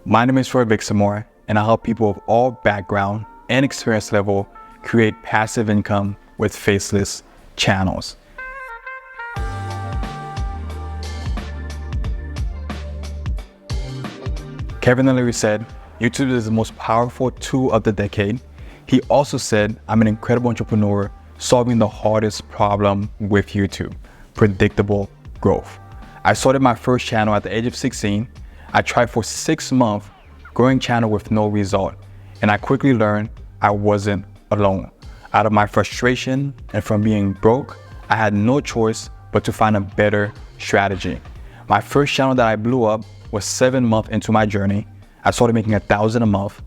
My name is Roy, and I help people of all background and experience level create passive income with faceless channels. Kevin O'Leary said, YouTube is the most powerful tool of the decade. He also said, I'm an incredible entrepreneur solving the hardest problem with YouTube, predictable growth. I started my first channel at the age of 16. I tried for 6 months growing channel with no result, and I quickly learned I wasn't alone. Out of my frustration and from being broke, I had no choice but to find a better strategy. My first channel that I blew up was 7 months into my journey. I started making $1,000 a month,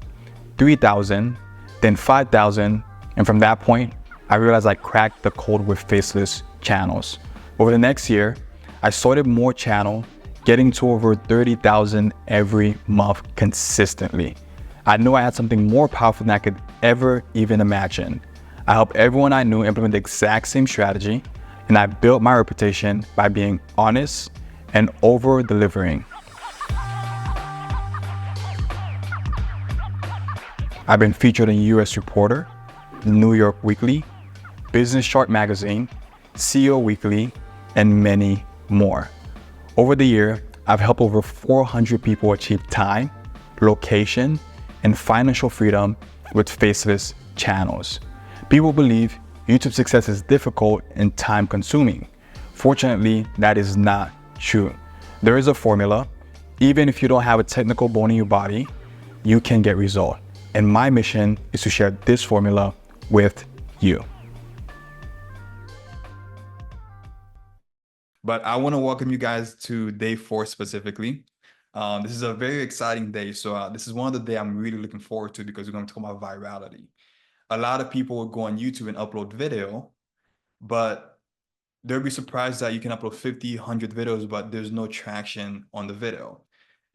3,000, then 5,000, and from that point, I realized I cracked the code with faceless channels. Over the next year, I started more channels, getting to over 30,000 every month consistently. I knew I had something more powerful than I could ever even imagine. I helped everyone I knew implement the exact same strategy, and I built my reputation by being honest and over-delivering. I've been featured in US Reporter, New York Weekly, Business Chart Magazine, CEO Weekly, and many more. Over the year, I've helped over 400 people achieve time, location, and financial freedom with faceless channels. People believe YouTube success is difficult and time-consuming. Fortunately, that is not true. There is a formula. Even if you don't have a technical bone in your body, you can get results. And my mission is to share this formula with you. But I want to welcome you guys to day 4 specifically. This is a very exciting day. So this is one of the days I'm really looking forward to because we're going to talk about virality. A lot of people will go on YouTube and upload video, but they'll be surprised that you can upload 50, 100 videos, but there's no traction on the video.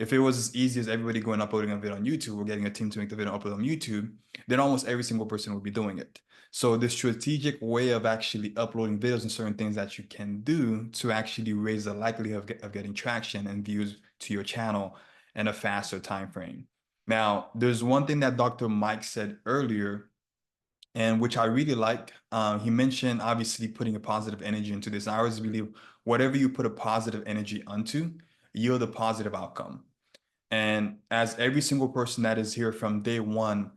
If it was as easy as everybody going uploading a video on YouTube or getting a team to make the video upload on YouTube, then almost every single person would be doing it. So the strategic way of actually uploading videos and certain things that you can do to actually raise the likelihood of getting traction and views to your channel in a faster time frame. Now, there's one thing that Dr. Mike said earlier, and which I really like. He mentioned obviously putting a positive energy into this. I always believe whatever you put a positive energy onto, yield a positive outcome. And as every single person that is here from day one,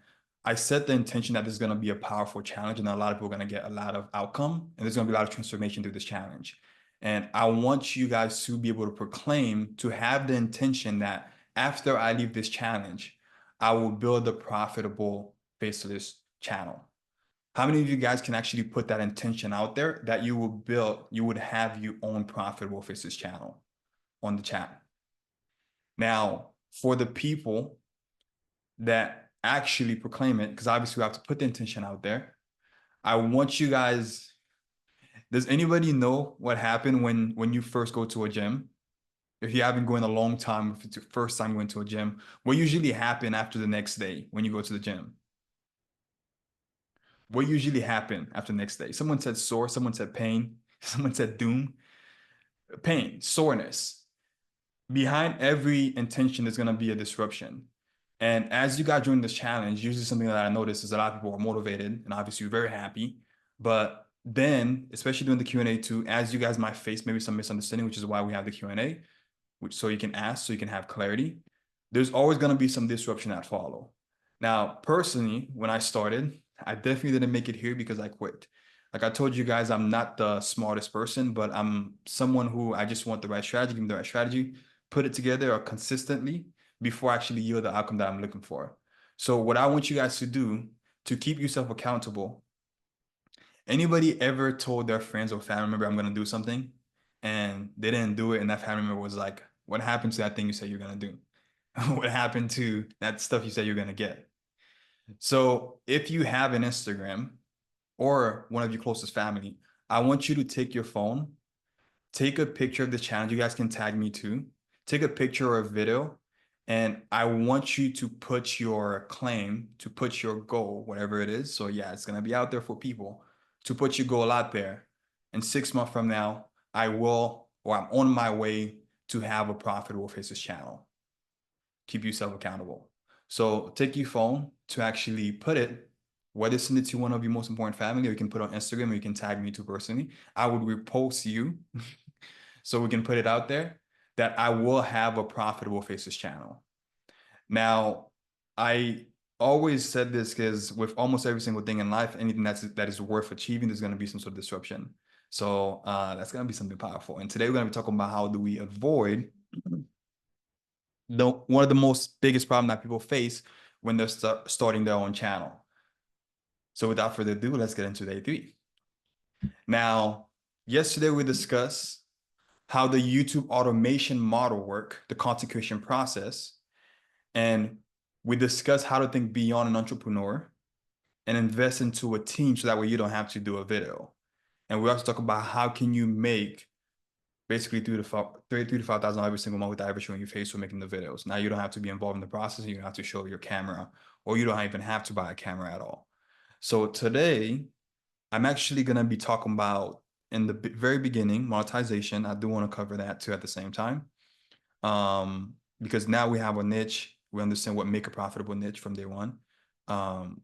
I set the intention that this is going to be a powerful challenge and a lot of people are going to get a lot of outcome and there's going to be a lot of transformation through this challenge. And I want you guys to be able to proclaim, to have the intention that after I leave this challenge, I will build a profitable faceless channel. How many of you guys can actually put that intention out there that you will build, you would have your own profitable faceless channel on the chat? Now, for the people that actually proclaim it, because obviously we have to put the intention out there, I want you guys, does anybody know what happened when you first go to a gym? If you haven't going a long time, if it's your first time going to a gym, what usually happen after the next day when you go to the gym? What usually happen after the next day? Someone said sore, someone said pain, someone said doom. Pain, soreness. Behind every intention is going to be a disruption. And as you guys join this challenge, usually something that I notice is a lot of people are motivated and obviously very happy. But then, especially during the Q&A too, as you guys might face maybe some misunderstanding, which is why we have the Q&A, which so you can ask, so you can have clarity. There's always going to be some disruption that follow. Now, personally, when I started, I definitely didn't make it here because I quit. Like I told you guys, I'm not the smartest person, but I'm someone who I just want the right strategy, give me the right strategy, put it together consistently before I actually yield the outcome that I'm looking for. So what I want you guys to do to keep yourself accountable, anybody ever told their friends or family member, I'm going to do something and they didn't do it. And that family member was like, what happened to that thing you said you're going to do? What happened to that stuff you said you're going to get? So if you have an Instagram or one of your closest family, I want you to take your phone, take a picture of the challenge. You guys can tag me too. Take a picture or a video, and I want you to put your claim, to put your goal, whatever it is. So yeah, it's going to be out there for people to put your goal out there. And 6 months from now, I'm on my way to have a profitable faceless channel. keep yourself accountable. So take your phone to actually put it, whether send it to one of your most important family, or you can put it on Instagram, or you can tag me too personally. I would repost you so we can put it out there that I will have a profitable faces channel. Now, I always said this because with almost every single thing in life, anything that is worth achieving, there's going to be some sort of disruption. So that's going to be something powerful. And today we're going to be talking about how do we avoid one of the most biggest problem that people face when they're starting their own channel. So without further ado, let's get into day 3. Now, yesterday we discussed how the YouTube automation model work, the content creation process, and we discussed how to think beyond an entrepreneur and invest into a team so that way you don't have to do a video. And we also talk about how can you make basically three to 5,000 every single month without ever showing your face for making the videos. Now you don't have to be involved in the process. You don't have to show your camera, or you don't even have to buy a camera at all. So today, I'm actually going to be talking about, in the very beginning, monetization. I do want to cover that too at the same time. Because now we have a niche. We understand what make a profitable niche from day one.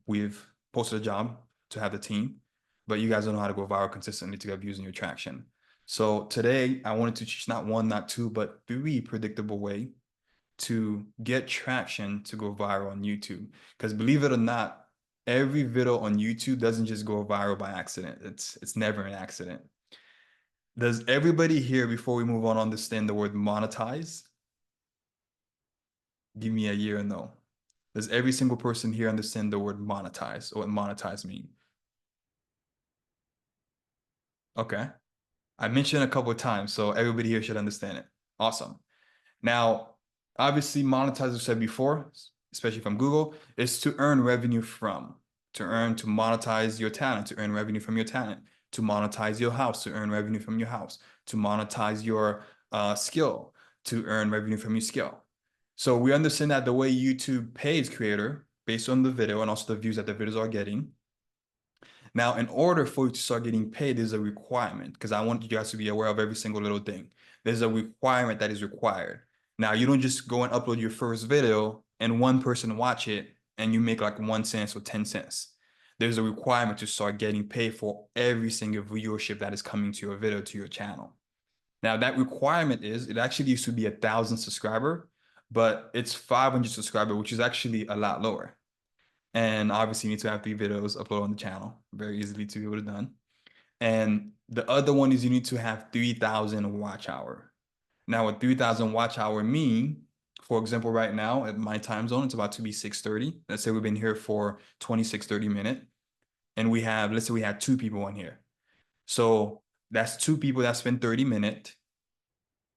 We've posted a job to have the team, but you guys don't know how to go viral consistently to get views and your traction. So today I wanted to teach not one, not two, but 3 predictable way to get traction to go viral on YouTube. Because believe it or not, every video on YouTube doesn't just go viral by accident. It's never an accident. Does everybody here, before we move on, understand the word monetize? Give me a year or no. Does every single person here understand the word monetize or what monetize mean? Okay. I mentioned a couple of times, so everybody here should understand it. Awesome. Now, obviously, monetize, as I said before, especially from Google, is to earn revenue from, to monetize your talent, to earn revenue from your talent, to monetize your house, to earn revenue from your house, to monetize your skill, to earn revenue from your skill. So we understand that the way YouTube pays creator based on the video and also the views that the videos are getting. Now, in order for you to start getting paid, there's a requirement, because I want you guys to be aware of every single little thing. There's a requirement that is required. Now, you don't just go and upload your first video and one person watch it and you make like 1 cent or 10 cents. There's a requirement to start getting paid for every single viewership that is coming to your video, to your channel. Now, that requirement is, it actually used to be 1,000 subscriber, but it's 500 subscriber, which is actually a lot lower. And obviously you need to have 3 videos uploaded on the channel, very easily to be able to done. And the other one is you need to have 3,000 watch hour. Now, what 3,000 watch hour mean, for example, right now at my time zone, it's about to be 6:30. Let's say we've been here for 26, 30 minutes. And let's say we had 2 people on here. So that's 2 people that spend 30 minutes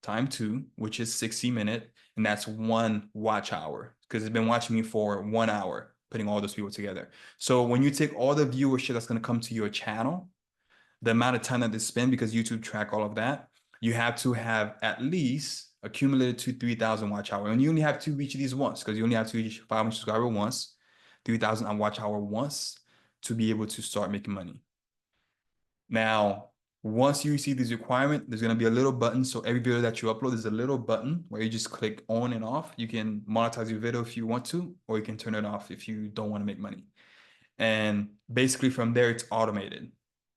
time 2, which is 60 minutes. And that's 1 watch hour, because it's been watching me for 1 hour, putting all those people together. So when you take all the viewership that's going to come to your channel, the amount of time that they spend, because YouTube track all of that, you have to have at least accumulated to 3,000 watch hour. And you only have to reach these once, because you only have to reach 500 subscribers once, 3,000 watch hour once, to be able to start making money. Now, once you receive this requirement, there's going to be a little button. So every video that you upload, there's a little button where you just click on and off. You can monetize your video if you want to, or you can turn it off if you don't want to make money. And basically from there, it's automated.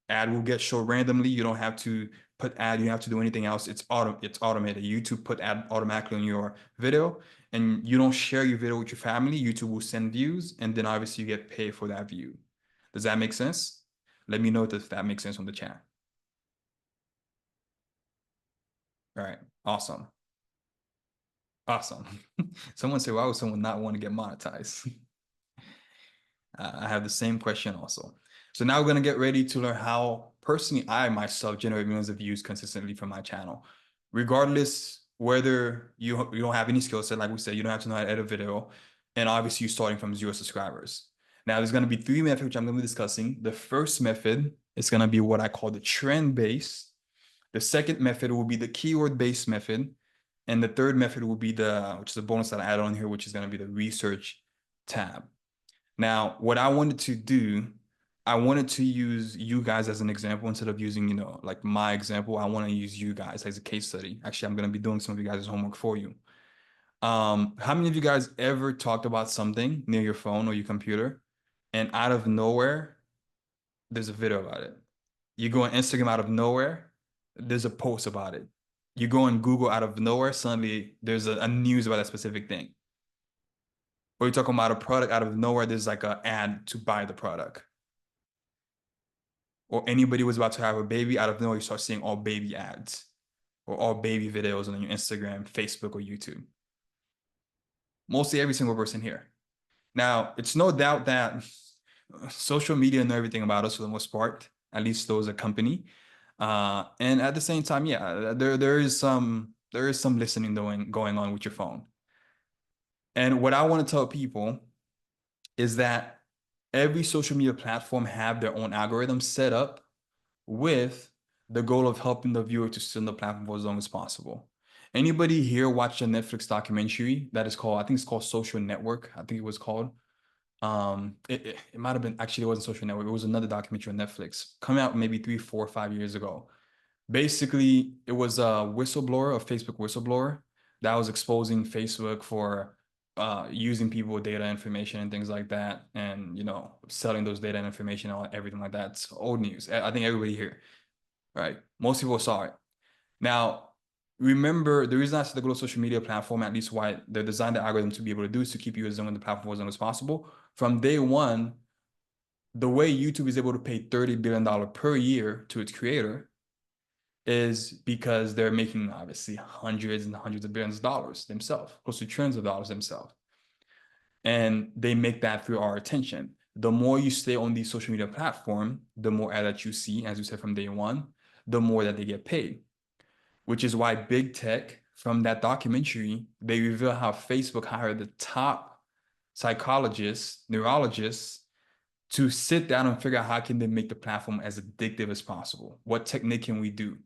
Ad will get shown randomly. You don't have to put ad. You don't have to do anything else. It's automated. YouTube put ad automatically on your video, and you don't share your video with your family. YouTube will send views, and then obviously you get paid for that view. Does that make sense? Let me know if that makes sense on the chat. All right. Awesome. Awesome. Someone said, why would someone not want to get monetized? I have the same question also. So now we're going to get ready to learn how personally I myself generate millions of views consistently from my channel. Regardless whether you don't have any skill set, like we said, you don't have to know how to edit a video. And obviously you're starting from 0 subscribers. Now there's going to be 3 methods which I'm going to be discussing. The first method is going to be what I call the trend-based. The second method will be the keyword-based method. And the third method will be which is a bonus that I add on here, which is going to be the research tab. Now, what I wanted to do, I wanted to use you guys as an example instead of using, like my example. I want to use you guys as a case study. Actually, I'm going to be doing some of you guys' homework for you. How many of you guys ever talked about something near your phone or your computer, and out of nowhere, there's a video about it? You go on Instagram, out of nowhere, there's a post about it. You go on Google, out of nowhere, suddenly there's a news about a specific thing. Or you're talking about a product, out of nowhere, there's like an ad to buy the product. Or anybody was about to have a baby, out of nowhere, you start seeing all baby ads or all baby videos on your Instagram, Facebook, or YouTube. Mostly every single person here. Now, it's no doubt that social media know everything about us for the most part, at least those that company. And at the same time, yeah, there is some listening going on with your phone. And what I want to tell people is that every social media platform have their own algorithm set up with the goal of helping the viewer to stay on the platform for as long as possible. Anybody here watched a Netflix documentary that is called, I think it's called Social Network. I think it was called. It might have been, actually it wasn't Social Network. It was another documentary on Netflix coming out maybe 3, 4, 5 years ago. Basically, it was a whistleblower, a Facebook whistleblower that was exposing Facebook for using people data information and things like that, and selling those data and information and everything like that. It's old news. I think everybody here, right? Most people saw it. Now, remember, the reason I said the global social media platform, at least why they designed the algorithm to be able to do, is to keep users on the platform for as long as possible. From day one, the way YouTube is able to pay $30 billion per year to its creator is because they're making obviously hundreds and hundreds of billions of dollars themselves, close to trillions of dollars themselves. And they make that through our attention. The more you stay on the social media platform, the more ad that you see, as you said from day one, the more that they get paid. Which is why big tech, from that documentary, they reveal how Facebook hired the top psychologists, neurologists, to sit down and figure out how can they make the platform as addictive as possible. What technique can we do?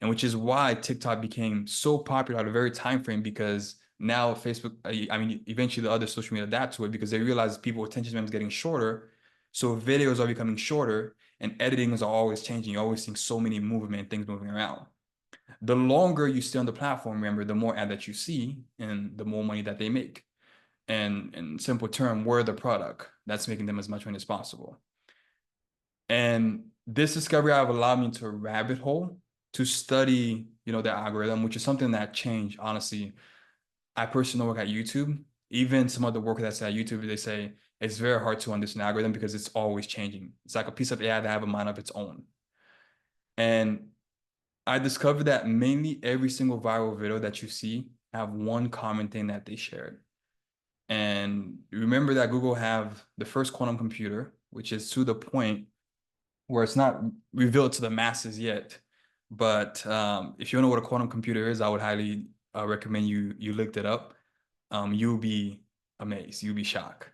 And which is why TikTok became so popular at a very time frame, because now Facebook, I mean, eventually the other social media adapt to it because they realize people's attention span is getting shorter. So videos are becoming shorter and editing is always changing. You're always seeing so many movement, things moving around. The longer you stay on the platform, remember, the more ad that you see and the more money that they make. And in simple term, we're the product that's making them as much money as possible. And this discovery have allowed me into a rabbit hole to study, the algorithm, which is something that changed, honestly. I personally work at YouTube. Even some of the work that's at YouTube, they say it's very hard to understand algorithm because it's always changing. It's like a piece of AI that have a mind of its own. And I discovered that mainly every single viral video that you see have one common thing that they shared. And remember that Google have the first quantum computer, which is to the point where it's not revealed to the masses yet. But if you don't know what a quantum computer is, I would highly recommend you looked it up. You'll be amazed. You'll be shocked.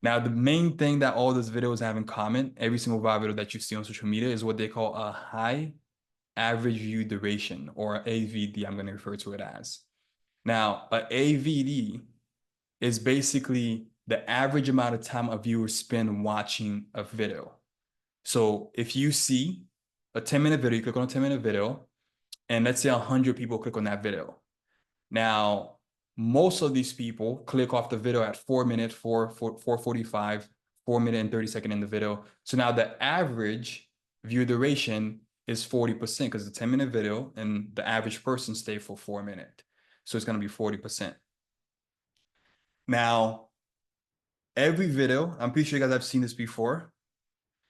Now, the main thing that all those videos have in common, every single viral video that you see on social media, is what they call a high average view duration, or AVD, I'm going to refer to it as. Now, a AVD is basically the average amount of time a viewer spend watching a video. So if you see a 10-minute video, you click on a 10-minute video, and let's say 100 people click on that video. Now, most of these people click off the video at 4 minutes, 4:45, 4 minute and 30 second in the video. So now the average view duration is 40% because it's a 10-minute video and the average person stay for 4 minutes. So it's going to be 40%. Now, every video, I'm pretty sure you guys have seen this before.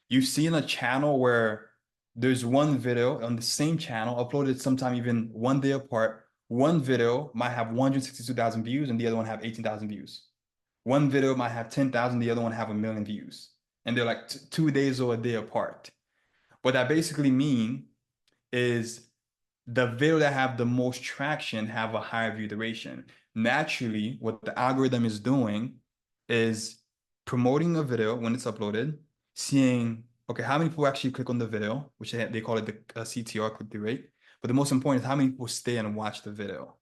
You've seen a channel where there's one video on the same channel uploaded sometime even one day apart. One video might have 162,000 views and the other one have 18,000 views. One video might have 10,000, the other one have 1,000,000 views. And they're like 2 days or a day apart. What that basically means is the video that have the most traction have a higher view duration. Naturally, what the algorithm is doing is promoting a video when it's uploaded, seeing, okay, how many people actually click on the video, which they call it the CTR, click-through rate. But the most important is how many people stay and watch the video.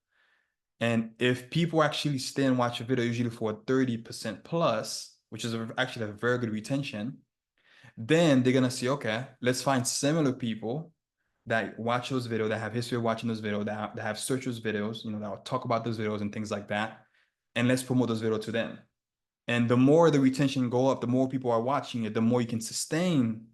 And if people actually stay and watch a video, usually for 30% plus, which is actually a very good retention, then they're going to see, okay, let's find similar people that watch those videos, that have history of watching those videos, that have searched those videos, that will talk about those videos and things like that. And let's promote those videos to them. And the more the retention go up, the more people are watching it, the more you can sustain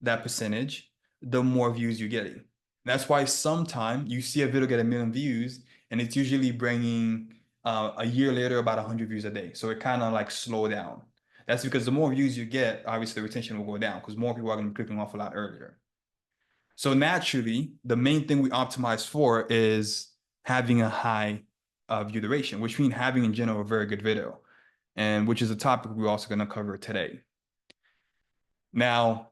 that percentage, the more views you're getting. That's why sometimes you see a video get 1 million views, and it's usually bringing a year later about 100 views a day. So it kind of like slow down. That's because the more views you get, obviously the retention will go down because more people are going to be clicking off a lot earlier. So naturally, the main thing we optimize for is having a high view duration, which means having in general a very good video, and which is a topic we're also going to cover today. Now,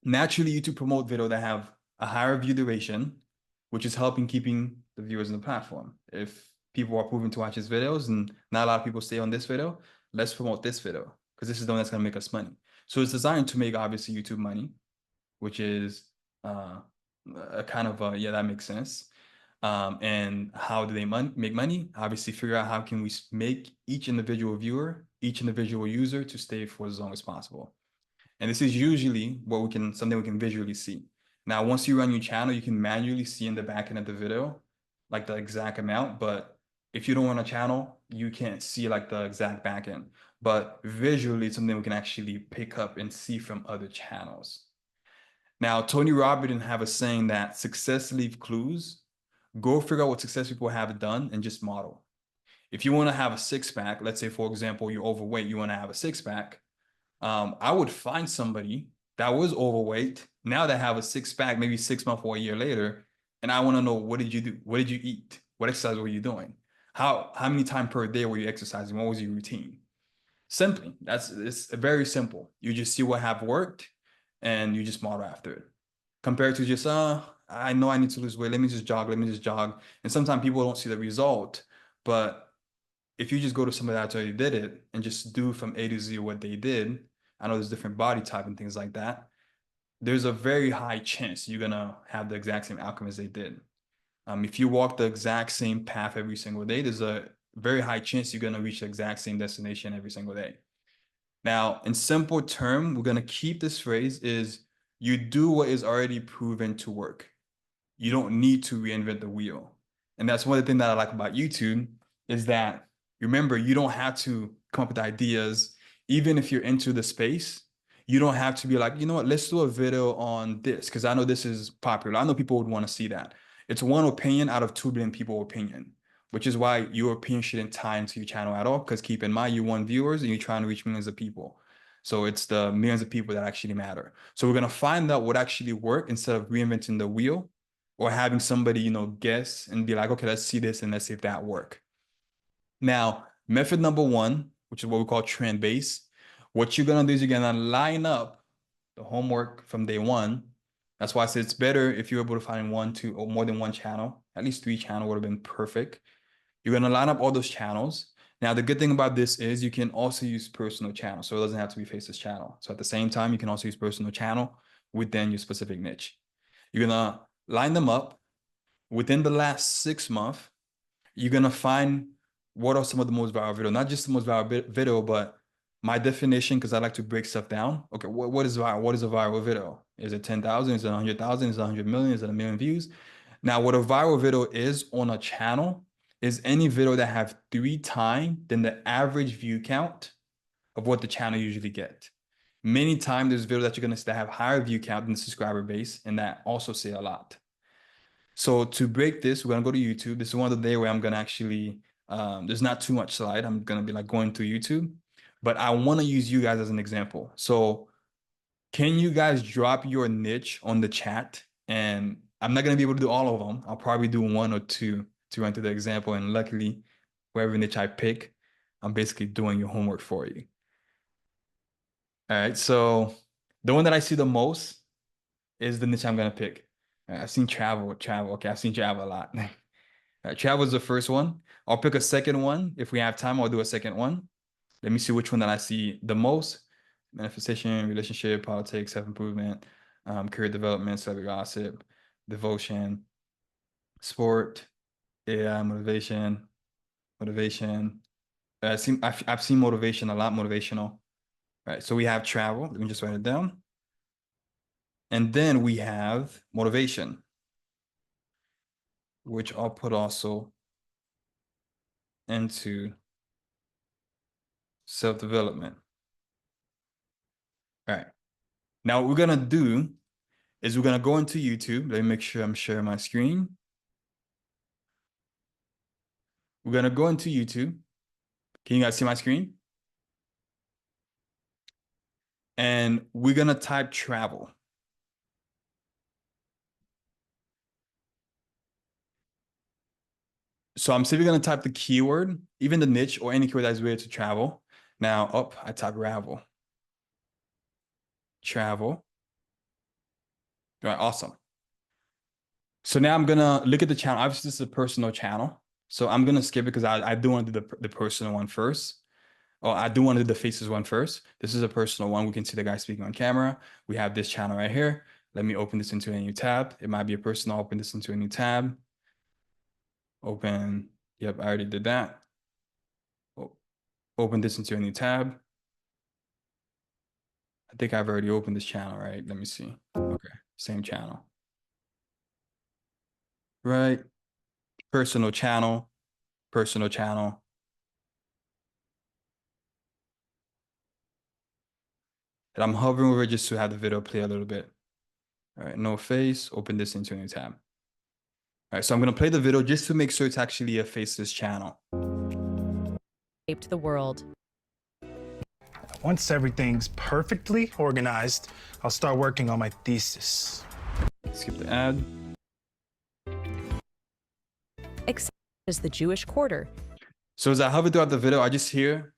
naturally, YouTube promote video that have a higher view duration, which is helping keeping the viewers in the platform. If people are proving to watch his videos and not a lot of people stay on this video, let's promote this video because this is the one that's going to make us money. So it's designed to make obviously YouTube money, which is a kind of yeah, that makes sense. And how do they make money? Obviously, figure out how can we make each individual viewer, each individual user to stay for as long as possible. And this is usually something we can visually see. Now, once you run your channel, you can manually see in the back end of the video, like the exact amount. But if you don't run a channel, you can't see like the exact back end. But visually, it's something we can actually pick up and see from other channels. Now, Tony Robbins have a saying that success leaves clues. Go figure out what success people have done and just model. If you want to have a six-pack, let's say, for example, you're overweight, you want to have a six-pack, I would find somebody that was overweight, now that have a six-pack, maybe 6 months or a year later, and I want to know, what did you do? What did you eat? What exercise were you doing? How many times per day were you exercising? What was your routine? Simply, it's very simple. You just see what have worked and you just model after it. Compared to just, I know I need to lose weight. Let me just jog. Let me just jog. And sometimes people don't see the result, but if you just go to somebody that already did it and just do from A to Z what they did, I know there's different body type and things like that. There's a very high chance you're gonna have the exact same outcome as they did. If you walk the exact same path every single day, there's a very high chance you're gonna reach the exact same destination every single day. Now, in simple term, we're gonna keep this phrase is you do what is already proven to work. You don't need to reinvent the wheel. And that's one of the things that I like about YouTube is that, remember, you don't have to come up with ideas. Even if you're into the space, you don't have to be like, you know what, let's do a video on this because I know this is popular. I know people would want to see that. It's one opinion out of 2 billion people opinion, which is why your opinion shouldn't tie into your channel at all. Because keep in mind, you want viewers and you're trying to reach millions of people. So it's the millions of people that actually matter. So we're going to find out what actually work instead of reinventing the wheel or having somebody, guess and be like, okay, let's see this and let's see if that work. Now, method number 1, which is what we call trend base. What you're gonna do is you're gonna line up the homework from day 1. That's why I said it's better if you're able to find 1, 2, or more than 1 channel. At least 3 channels would have been perfect. You're gonna line up all those channels. Now, the good thing about this is you can also use personal channel, so it doesn't have to be faceless channel. So at the same time, you can also use personal channel within your specific niche. You're gonna line them up. Within the last 6 months, you're gonna find what are some of the most viral video, not just the most viral video, but my definition, because I like to break stuff down. Okay, what is viral? What is a viral video? Is it 10,000? Is it 100,000? Is it 100 million? Is it 1 million views? Now, what a viral video is on a channel is any video that have 3 times than the average view count of what the channel usually get. Many times there's videos that you're gonna see that have higher view count than the subscriber base, and that also say a lot. So to break this, we're gonna go to YouTube. This is one of the day where I'm gonna actually, there's not too much slide. I'm gonna be like going to YouTube, but I wanna use you guys as an example. So can you guys drop your niche on the chat? And I'm not gonna be able to do all of them. I'll probably do 1 or 2 to run through the example. And luckily, whatever niche I pick, I'm basically doing your homework for you. All right, so the one that I see the most is the niche I'm gonna pick. I've seen travel. Okay, I've seen travel a lot. Travel is the first one. I'll pick a second one. If we have time, I'll do a second one. Let me see which one that I see the most. Manifestation, relationship, politics, self-improvement, career development, celebrity gossip, devotion, sport, AI, motivation. I've seen motivation a lot, motivational. All right, so we have travel. Let me just write it down. And then we have motivation, which I'll put also into self-development. All right. Now what we're gonna do is we're gonna go into YouTube. Let me make sure I'm sharing my screen. We're gonna go into YouTube. Can you guys see my screen? And we're gonna type travel. So I'm simply gonna type the keyword, even the niche or any keyword that's related to travel. Now up, I type travel. Travel. All right, awesome. So now I'm gonna look at the channel. Obviously, this is a personal channel. So I'm gonna skip it because I do want to do the personal one first. Oh, I do want to do the faces one first. This is a personal one. We can see the guy speaking on camera. We have this channel right here. Let me open this into a new tab. It might be a personal. Open this into a new tab. Open. Yep, I already did that. Open this into a new tab. I think I've already opened this channel, right? Let me see. Okay, same channel. Right. Personal channel. Personal channel. And I'm hovering over it just to have the video play a little bit. All right, no face. Open this into a new tab. All right, so I'm gonna play the video just to make sure it's actually a faceless channel. Shaped the world. Once everything's perfectly organized, I'll start working on my thesis. Skip the ad. Except as the Jewish quarter. So as I hover throughout the video, I just hear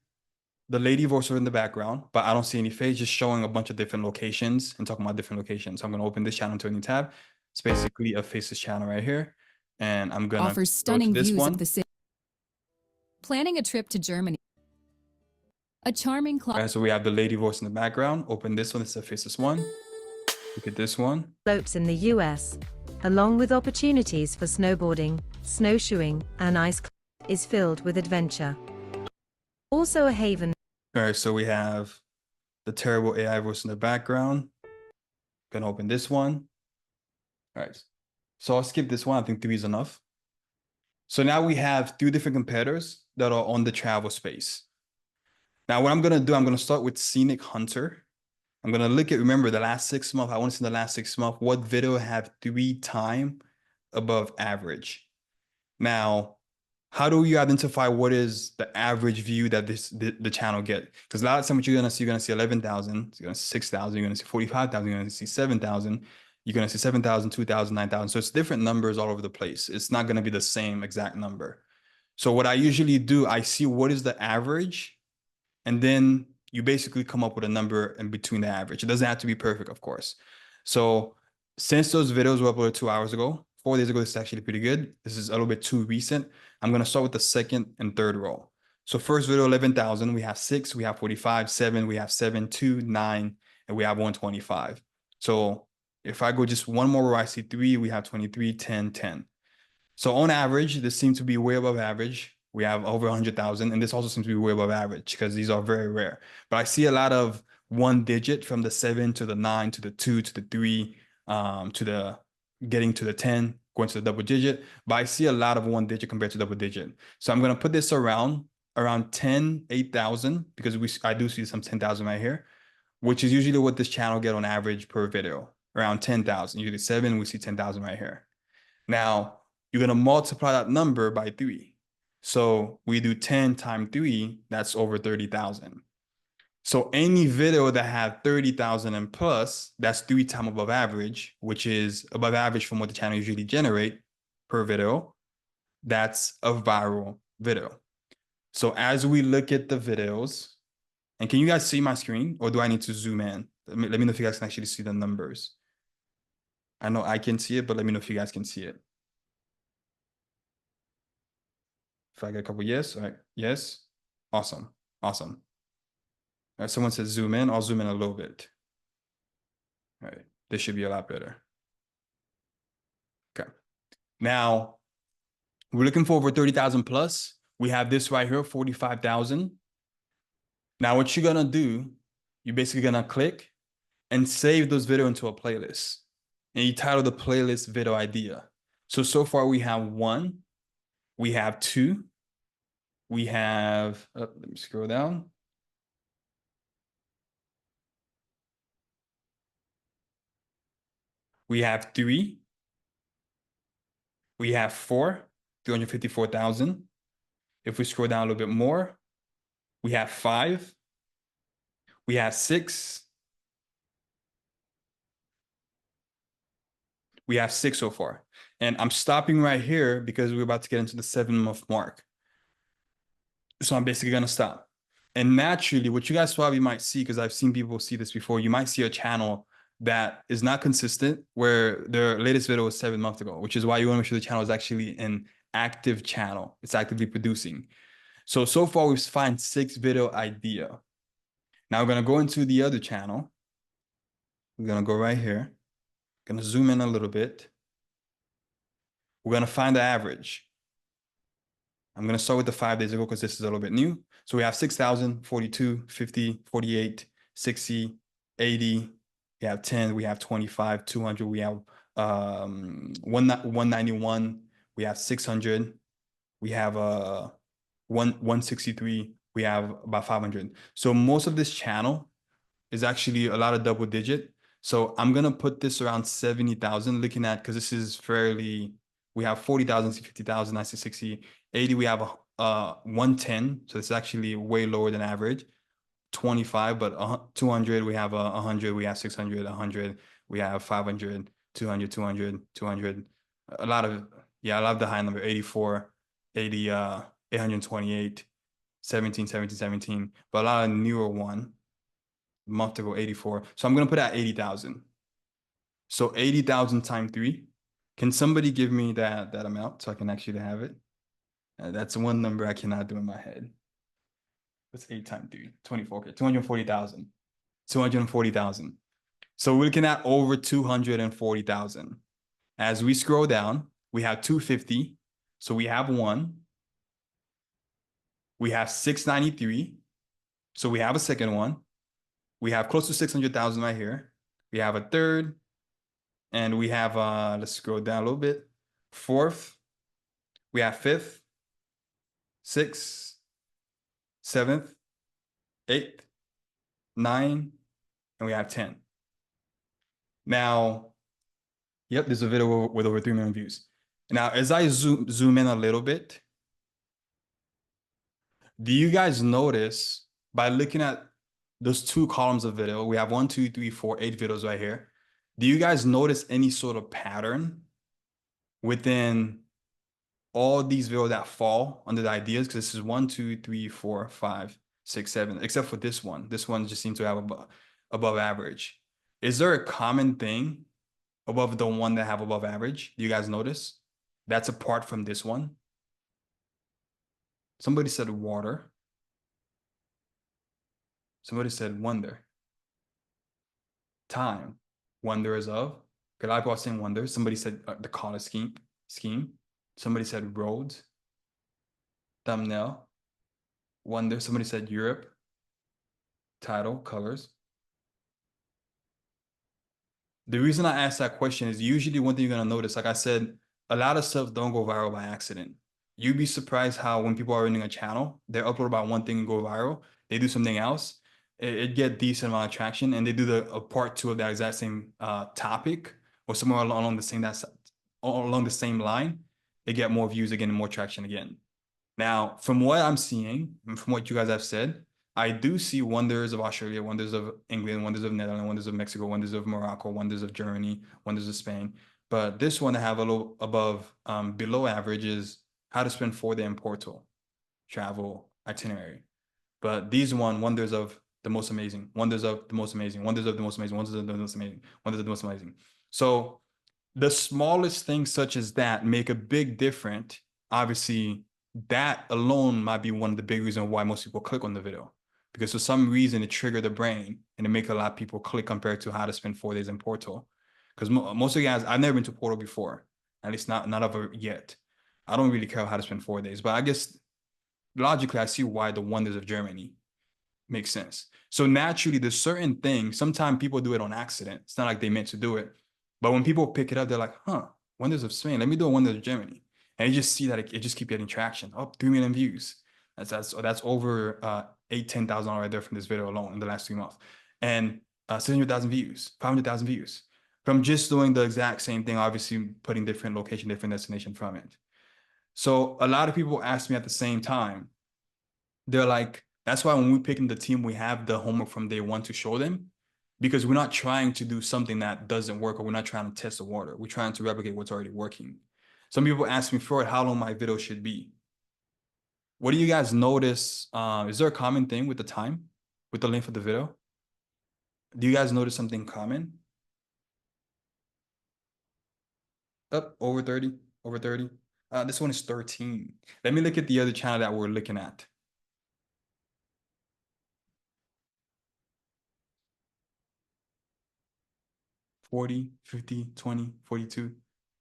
the lady voiceover in the background, but I don't see any face, just showing a bunch of different locations and talking about different locations. So I'm gonna open this channel to a new tab. It's basically a faceless channel right here. And I'm gonna offers stunning go to this views one. of the city. Planning a trip to Germany. A charming club. Right, so we have the lady voice in the background. Open this one, it's a faceless one. Look at this one. Slopes in the US, along with opportunities for snowboarding, snowshoeing, and ice climbing, is filled with adventure. Also a haven. All right, so we have the terrible AI voice in the background. Gonna open this one. All right, so I'll skip this one. I think 3 is enough. So now we have 3 different competitors that are on the travel space. Now what I'm gonna do, I'm gonna start with Scenic Hunter. I'm gonna look at, remember the last 6 months, I wanna see the last 6 months, what video have 3 times above average. Now, how do you identify what is the average view that the channel get? Because a lot of times what you're gonna see 11,000, you're gonna see 6,000, you're gonna see 45,000, you're gonna see 7,000, you're gonna see 7,000, 2,000, 9,000. So it's different numbers all over the place. It's not gonna be the same exact number. So what I usually do, I see what is the average, and then you basically come up with a number in between the average. It doesn't have to be perfect, of course. So since those videos were uploaded 2 hours ago, 4 days ago, this is actually pretty good. This is a little bit too recent. I'm gonna start with the second and third row. So first video, 11,000, we have 6, we have 45, 7, we have 7, 2, 9, and we have 125. So if I go just one more row, I see 3, we have 23, 10, 10. So on average, this seems to be way above average. We have over 100,000, and this also seems to be way above average because these are very rare. But I see a lot of 1 digit from the 7 to the 9 to the 2 to the 3 to the getting to the 10, going to the double digit. But I see a lot of 1 digit compared to double digit. So I'm gonna put this around 10, 8,000 because I do see some 10,000 right here, which is usually what this channel get on average per video, around 10,000. Usually 7, we see 10,000 right here. Now you're gonna multiply that number by 3. So we do 10 times 3, that's over 30,000. So any video that had 30,000 and plus, that's 3 times above average, which is above average from what the channel usually generate per video. That's a viral video. So as we look at the videos, and can you guys see my screen, or do I need to zoom in? Let me know if you guys can actually see the numbers. I know I can see it, but let me know if you guys can see it. If I get a couple yes, all right, yes, awesome, awesome. All right, someone says zoom in, I'll zoom in a little bit. All right, this should be a lot better. Okay, now we're looking for over 30,000 plus. We have this right here, 45,000. Now what you're gonna do, you're basically gonna click, and save those video into a playlist. And you title the playlist video idea. So far we have 1, we have 2, we have, let me scroll down. We have 3, we have 4, 354,000. If we scroll down a little bit more, we have 5, we have 6, we have 6 so far. And I'm stopping right here because we're about to get into the 7-month mark. So I'm basically gonna stop. And naturally, what you guys probably might see, because I've seen people see this before, you might see a channel that is not consistent, where their latest video was 7 months ago, which is why you want to make sure the channel is actually an active channel. It's actively producing. So far we've found 6 video idea. Now we're gonna go into the other channel. We're gonna go right here. Gonna zoom in a little bit. We're gonna find the average. I'm gonna start with the 5 days ago because this is a little bit new. So we have 6,000, 42, 50, 48, 60, 80. We have 10, we have 25, 200, we have 191, we have 600, we have 163, we have about 500. So most of this channel is actually a lot of double digit. So I'm gonna put this around 70,000, looking at, because this is fairly, we have 40,000, 50,000, 90, 60, 80, we have 110. So it's actually way lower than average. 25, but 200, we have 100, we have 600, 100, we have 500, 200, 200, 200. A lot of, yeah, I love the high number, 84, 80, 828, 17, 17, 17, but a lot of newer one, month ago, 84. So I'm gonna put at 80,000. So 80,000 times 3. Can somebody give me that amount so I can actually have it? That's one number I cannot do in my head. That's 8 times 3, 24, okay, 240,000. 240,000. So we're looking at over 240,000. As we scroll down, we have 250. So we have 1. We have 693. So we have a second one. We have close to 600,000 right here. We have a third. And we have, let's scroll down a little bit. 4th. We have 5th. 6th. 7th, 8th, 9, and we have 10. Now, yep, there's a video with over 3 million views. Now, as I zoom in a little bit, do you guys notice, by looking at those 2 columns of video, we have 1, 2, 3, 4, 8 videos right here. Do you guys notice any sort of pattern within all these videos that fall under the ideas? Because this is 1, 2, 3, 4, 5, 6, 7, except for this one. This one just seems to have above average. Is there a common thing above the one that have above average? Do you guys notice? That's apart from this one. Somebody said water. Somebody said wonder. Time. Wonders of. A lot of people are saying wonder. Somebody said the color scheme. Somebody said roads. Thumbnail. Wonder. Somebody said Europe. Title, colors. The reason I asked that question is usually one thing you're gonna notice, like I said, a lot of stuff don't go viral by accident. You'd be surprised how when people are running a channel, they upload about one thing and go viral. They do something else, it get decent amount of traction, and they do a part 2 of that exact same topic or somewhere along the same line. They get more views again and more traction again. Now, from what I'm seeing and from what you guys have said, I do see wonders of Australia, wonders of England, wonders of Netherlands, wonders of Mexico, wonders of Morocco, wonders of Germany, wonders of Spain. But this one I have a little above, below average is how to spend 4-day in Porto, travel itinerary. But these wonders of the most amazing, wonders of the most amazing, wonders of the most amazing, wonders of the most amazing, wonders of the most amazing. So the smallest things such as that make a big difference. Obviously, that alone might be one of the big reasons why most people click on the video, because for some reason it triggered the brain and it make a lot of people click compared to how to spend 4 days in Porto. Because most of you guys, I've never been to Porto before, at least not ever yet. I don't really care how to spend 4 days, but I guess logically I see why the wonders of Germany. Makes sense. So naturally, there's certain things, sometimes people do it on accident. It's not like they meant to do it. But when people pick it up, they're like, huh, Wonders of Spain, let me do a Wonders of Germany. And you just see that it just keep getting traction. Oh, 3 million views. That's over $10,000 right there from this video alone in the last 3 months. And 600,000 views, 500,000 views from just doing the exact same thing, obviously putting different location, different destination from it. So a lot of people ask me at the same time, they're like, that's why when we pick in the team, we have the homework from day one to show them, because we're not trying to do something that doesn't work, or we're not trying to test the water. We're trying to replicate what's already working. Some people ask me, Freud, how long my video should be. What do you guys notice? Is there a common thing with the time, with the length of the video? Do you guys notice something common? Up over 30, over 30. This one is 13. Let me look at the other channel that we're looking at. 40, 50, 20, 42,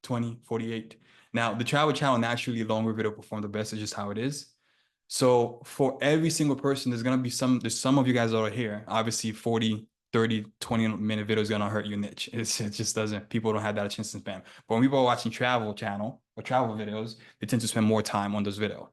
20, 48. Now, the travel channel naturally longer video perform the best. It's just how it is. So for every single person, there's going to be there's some of you guys that are here. Obviously, 40, 30, 20-minute video is going to hurt your niche. It just doesn't. People don't have that attention span. But when people are watching travel channel or travel videos, they tend to spend more time on those videos.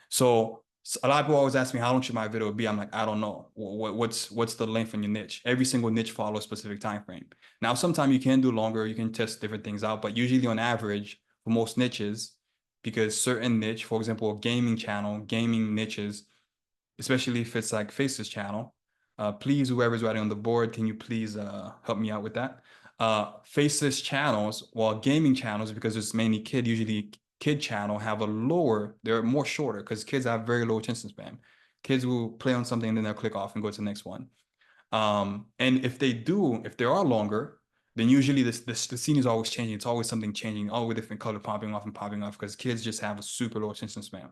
So a lot of people always ask me, how long should my video be? I'm like, I don't know. What's the length in your niche? Every single niche follows a specific time frame. Now, sometimes you can do longer. You can test different things out. But usually on average, for most niches, because certain niche, for example, a gaming channel, gaming niches, especially if it's like faceless channel, please, whoever's writing on the board, can you please help me out with that? Faceless channels, while gaming channels, because it's mainly usually kid channel have a lower, they're more shorter because kids have very low attention span. Kids will play on something and then they'll click off and go to the next one. And if they are longer, then usually the scene is always changing. It's always something changing, all with different color popping off because kids just have a super low attention span.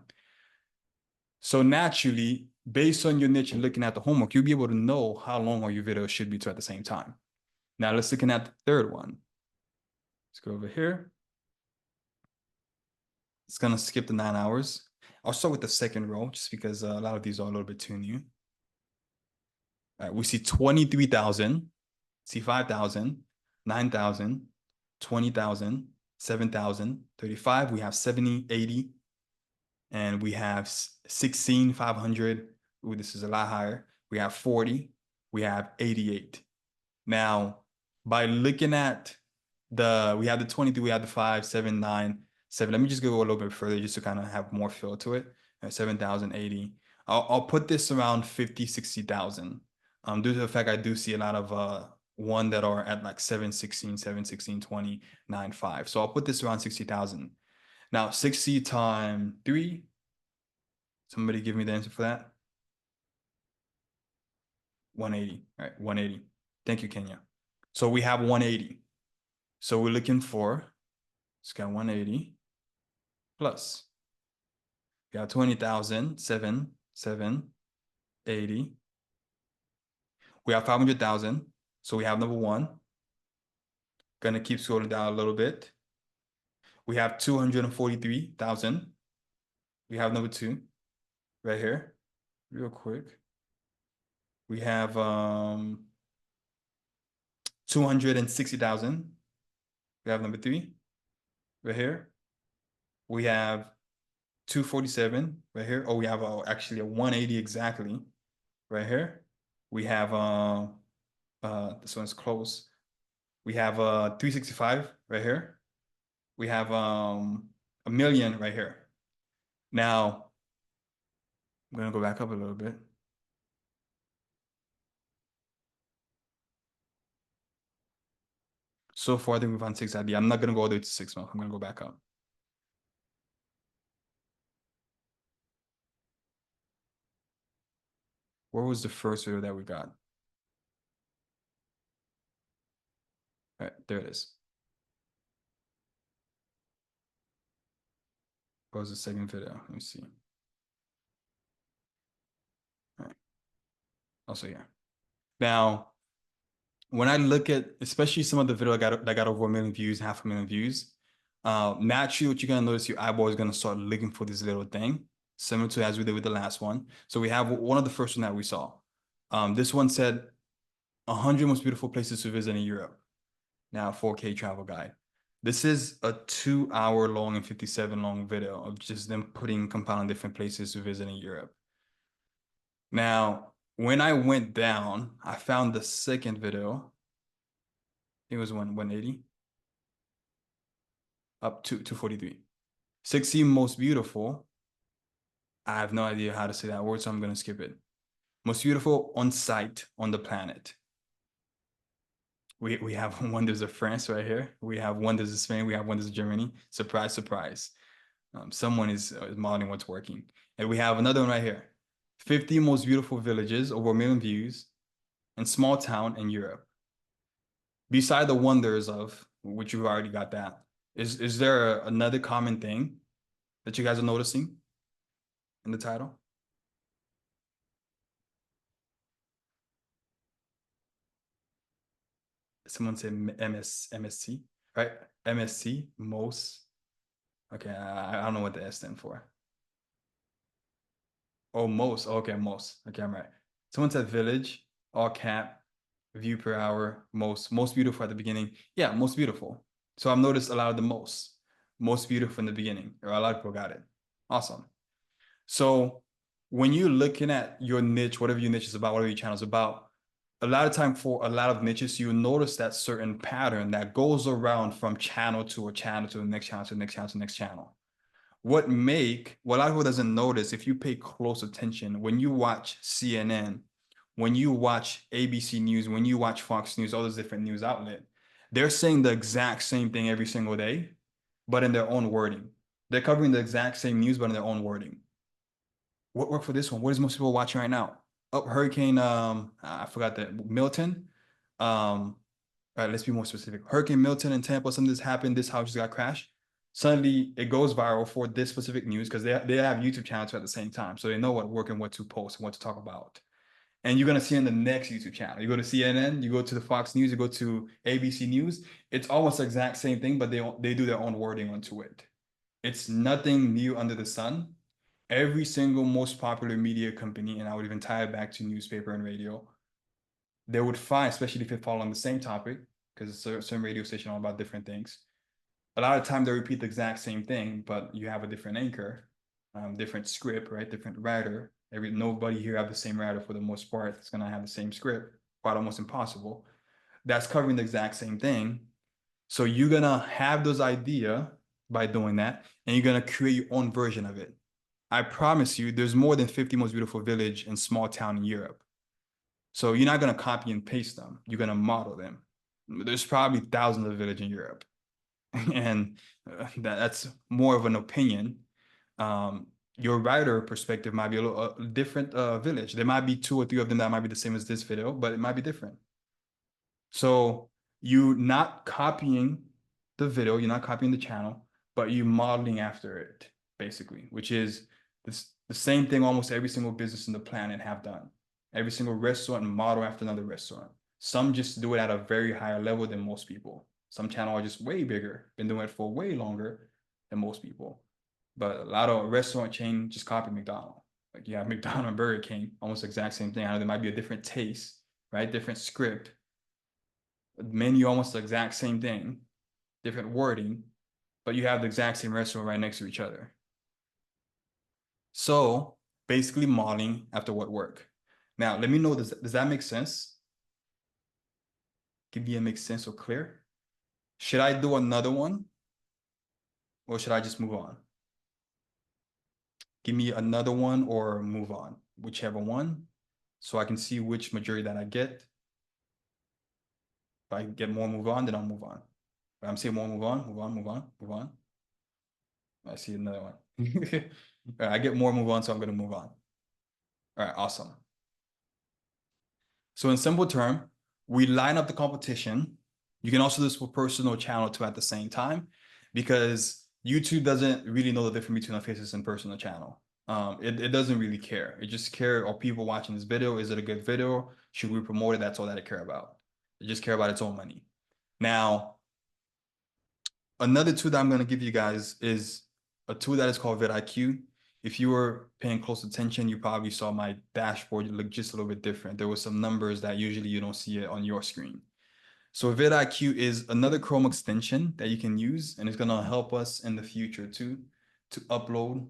So naturally, based on your niche and looking at the homework, you'll be able to know how long all your videos should be to at the same time. Now let's look at the third one. Let's go over here. It's gonna skip the 9 hours. I'll start with the second row just because a lot of these are a little bit too new. All right, we see 23,000, see 5,000, 9,000, 20,000, 7,000, 35. We have 70, 80, and we have 16, 500. Ooh, this is a lot higher. We have 40, we have 88. Now, by looking at we have the 23, we have the 5, 7, 9, 7. Let me just go a little bit further just to kind of have more feel to it. 7,080. I'll put this around 50, 60,000. Due to the fact I do see a lot of one that are at like 716, 716, 20, 9, 5. So I'll put this around 60,000. Now 60 times 3. Somebody give me the answer for that. 180. All right, 180. Thank you, Kenya. So we have 180. So we're looking for, it's got 180 plus. We got 20,000, 7, 7, 80. We have 500,000. So we have number one. Gonna keep scrolling down a little bit. We have 243,000. We have number two right here, real quick. We have 260,000. We have number three right here. We have 247 right here. Oh, we have actually a 180 exactly right here. We have this one's close. We have 365 right here. We have a million right here. Now I'm gonna go back up a little bit. So far, I think we found 6 ID. I'm not gonna go all the way to 6 months. I'm gonna go back up. Where was the first video that we got? All right, there it is. What was the second video? Let me see. All right. Also here. Now, when I look at, especially some of the video that got over 1 million views, 500,000 views, naturally what you're gonna notice, your eyeball is gonna start looking for this little thing, similar to as we did with the last one. So we have one of the first one that we saw. This one said 100 most beautiful places to visit in Europe. Now 4K travel guide. This is a 2 hour long and 57 long video of just them compiling different places to visit in Europe. Now, when I went down, I found the second video. It was 180 up to 243. 60 most beautiful. I have no idea how to say that word, so I'm going to skip it. Most beautiful on site on the planet. We have wonders of France right here. We have wonders of Spain. We have wonders of Germany. Surprise, surprise. Someone is modeling what's working. And we have another one right here. 50 most beautiful villages, over 1 million views, and small town in Europe. Beside the wonders of, which you've already got that, is there another common thing that you guys are noticing in the title? Someone said MSC, right? MSC, most. Okay, I don't know what the S stand for. Oh, most. Okay, most. Okay, I'm right. Someone said village, all cap, view per hour, most beautiful at the beginning. Yeah, most beautiful. So I've noticed a lot of the most beautiful in the beginning, or a lot of people got it. Awesome. So when you're looking at your niche, whatever your niche is about, whatever your channel is about, a lot of time for a lot of niches, you notice that certain pattern that goes around from channel to a channel to the next channel to the next channel to the next channel. What a lot of people doesn't notice, if you pay close attention, when you watch CNN, when you watch ABC News, when you watch Fox News, all those different news outlets, they're saying the exact same thing every single day, but in their own wording. They're covering the exact same news, but in their own wording. What worked for this one? What is most people watching right now? Oh, Hurricane, I forgot that, Milton. All right, let's be more specific. Hurricane Milton in Tampa, something that's happened, this house just got crashed. Suddenly it goes viral for this specific news because they have YouTube channels at the same time. So they know what work and what to post and what to talk about. And you're going to see in the next YouTube channel. You go to CNN, you go to the Fox News, you go to ABC News. It's almost the exact same thing, but they do their own wording onto it. It's nothing new under the sun. Every single most popular media company, and I would even tie it back to newspaper and radio, they would find, especially if it fall on the same topic, because certain radio station all about different things. A lot of time they repeat the exact same thing, but you have a different anchor, different script, right? Different writer. Nobody here have the same writer for the most part. It's gonna have the same script, quite almost impossible. That's covering the exact same thing. So you're gonna have those idea by doing that, and you're gonna create your own version of it. I promise you, there's more than 50 most beautiful village and small town in Europe. So you're not gonna copy and paste them. You're gonna model them. There's probably thousands of villages in Europe, and that's more of an opinion. Your writer perspective might be a little different village. There might be 2 or 3 of them that might be the same as this video, but it might be different. So you're not copying the video, you're not copying the channel, but you're modeling after it, basically, which is the same thing almost every single business on the planet have done. Every single restaurant model after another restaurant. Some just do it at a very higher level than most people. Some channels are just way bigger, been doing it for way longer than most people. But a lot of restaurant chain just copy McDonald's. Like you have McDonald's and Burger King, almost the exact same thing. I know there might be a different taste, right? Different script. Menu almost the exact same thing, different wording, but you have the exact same restaurant right next to each other. So basically modeling after what work. Now, let me know, does that make sense? Give me a make sense or clear? Should I do another one? Or should I just move on? Give me another one or move on, whichever one, so I can see which majority that I get. If I get more move on, then I'll move on. If I'm seeing more move on, move on, move on, move on. I see another one. All right, I get more move on, so I'm going to move on. All right, awesome. So in simple term, we line up the competition. You can also do this for personal channel too at the same time, because YouTube doesn't really know the difference between a faceless and personal channel. It doesn't really care. It just care, are people watching this video? Is it a good video? Should we promote it? That's all that it care about. It just care about its own money. Now, another tool that I'm going to give you guys is a tool that is called VidIQ. if you were paying close attention, you probably saw my dashboard look just a little bit different. There were some numbers that usually you don't see it on your screen. So vidIQ is another Chrome extension that you can use, and it's going to help us in the future too to upload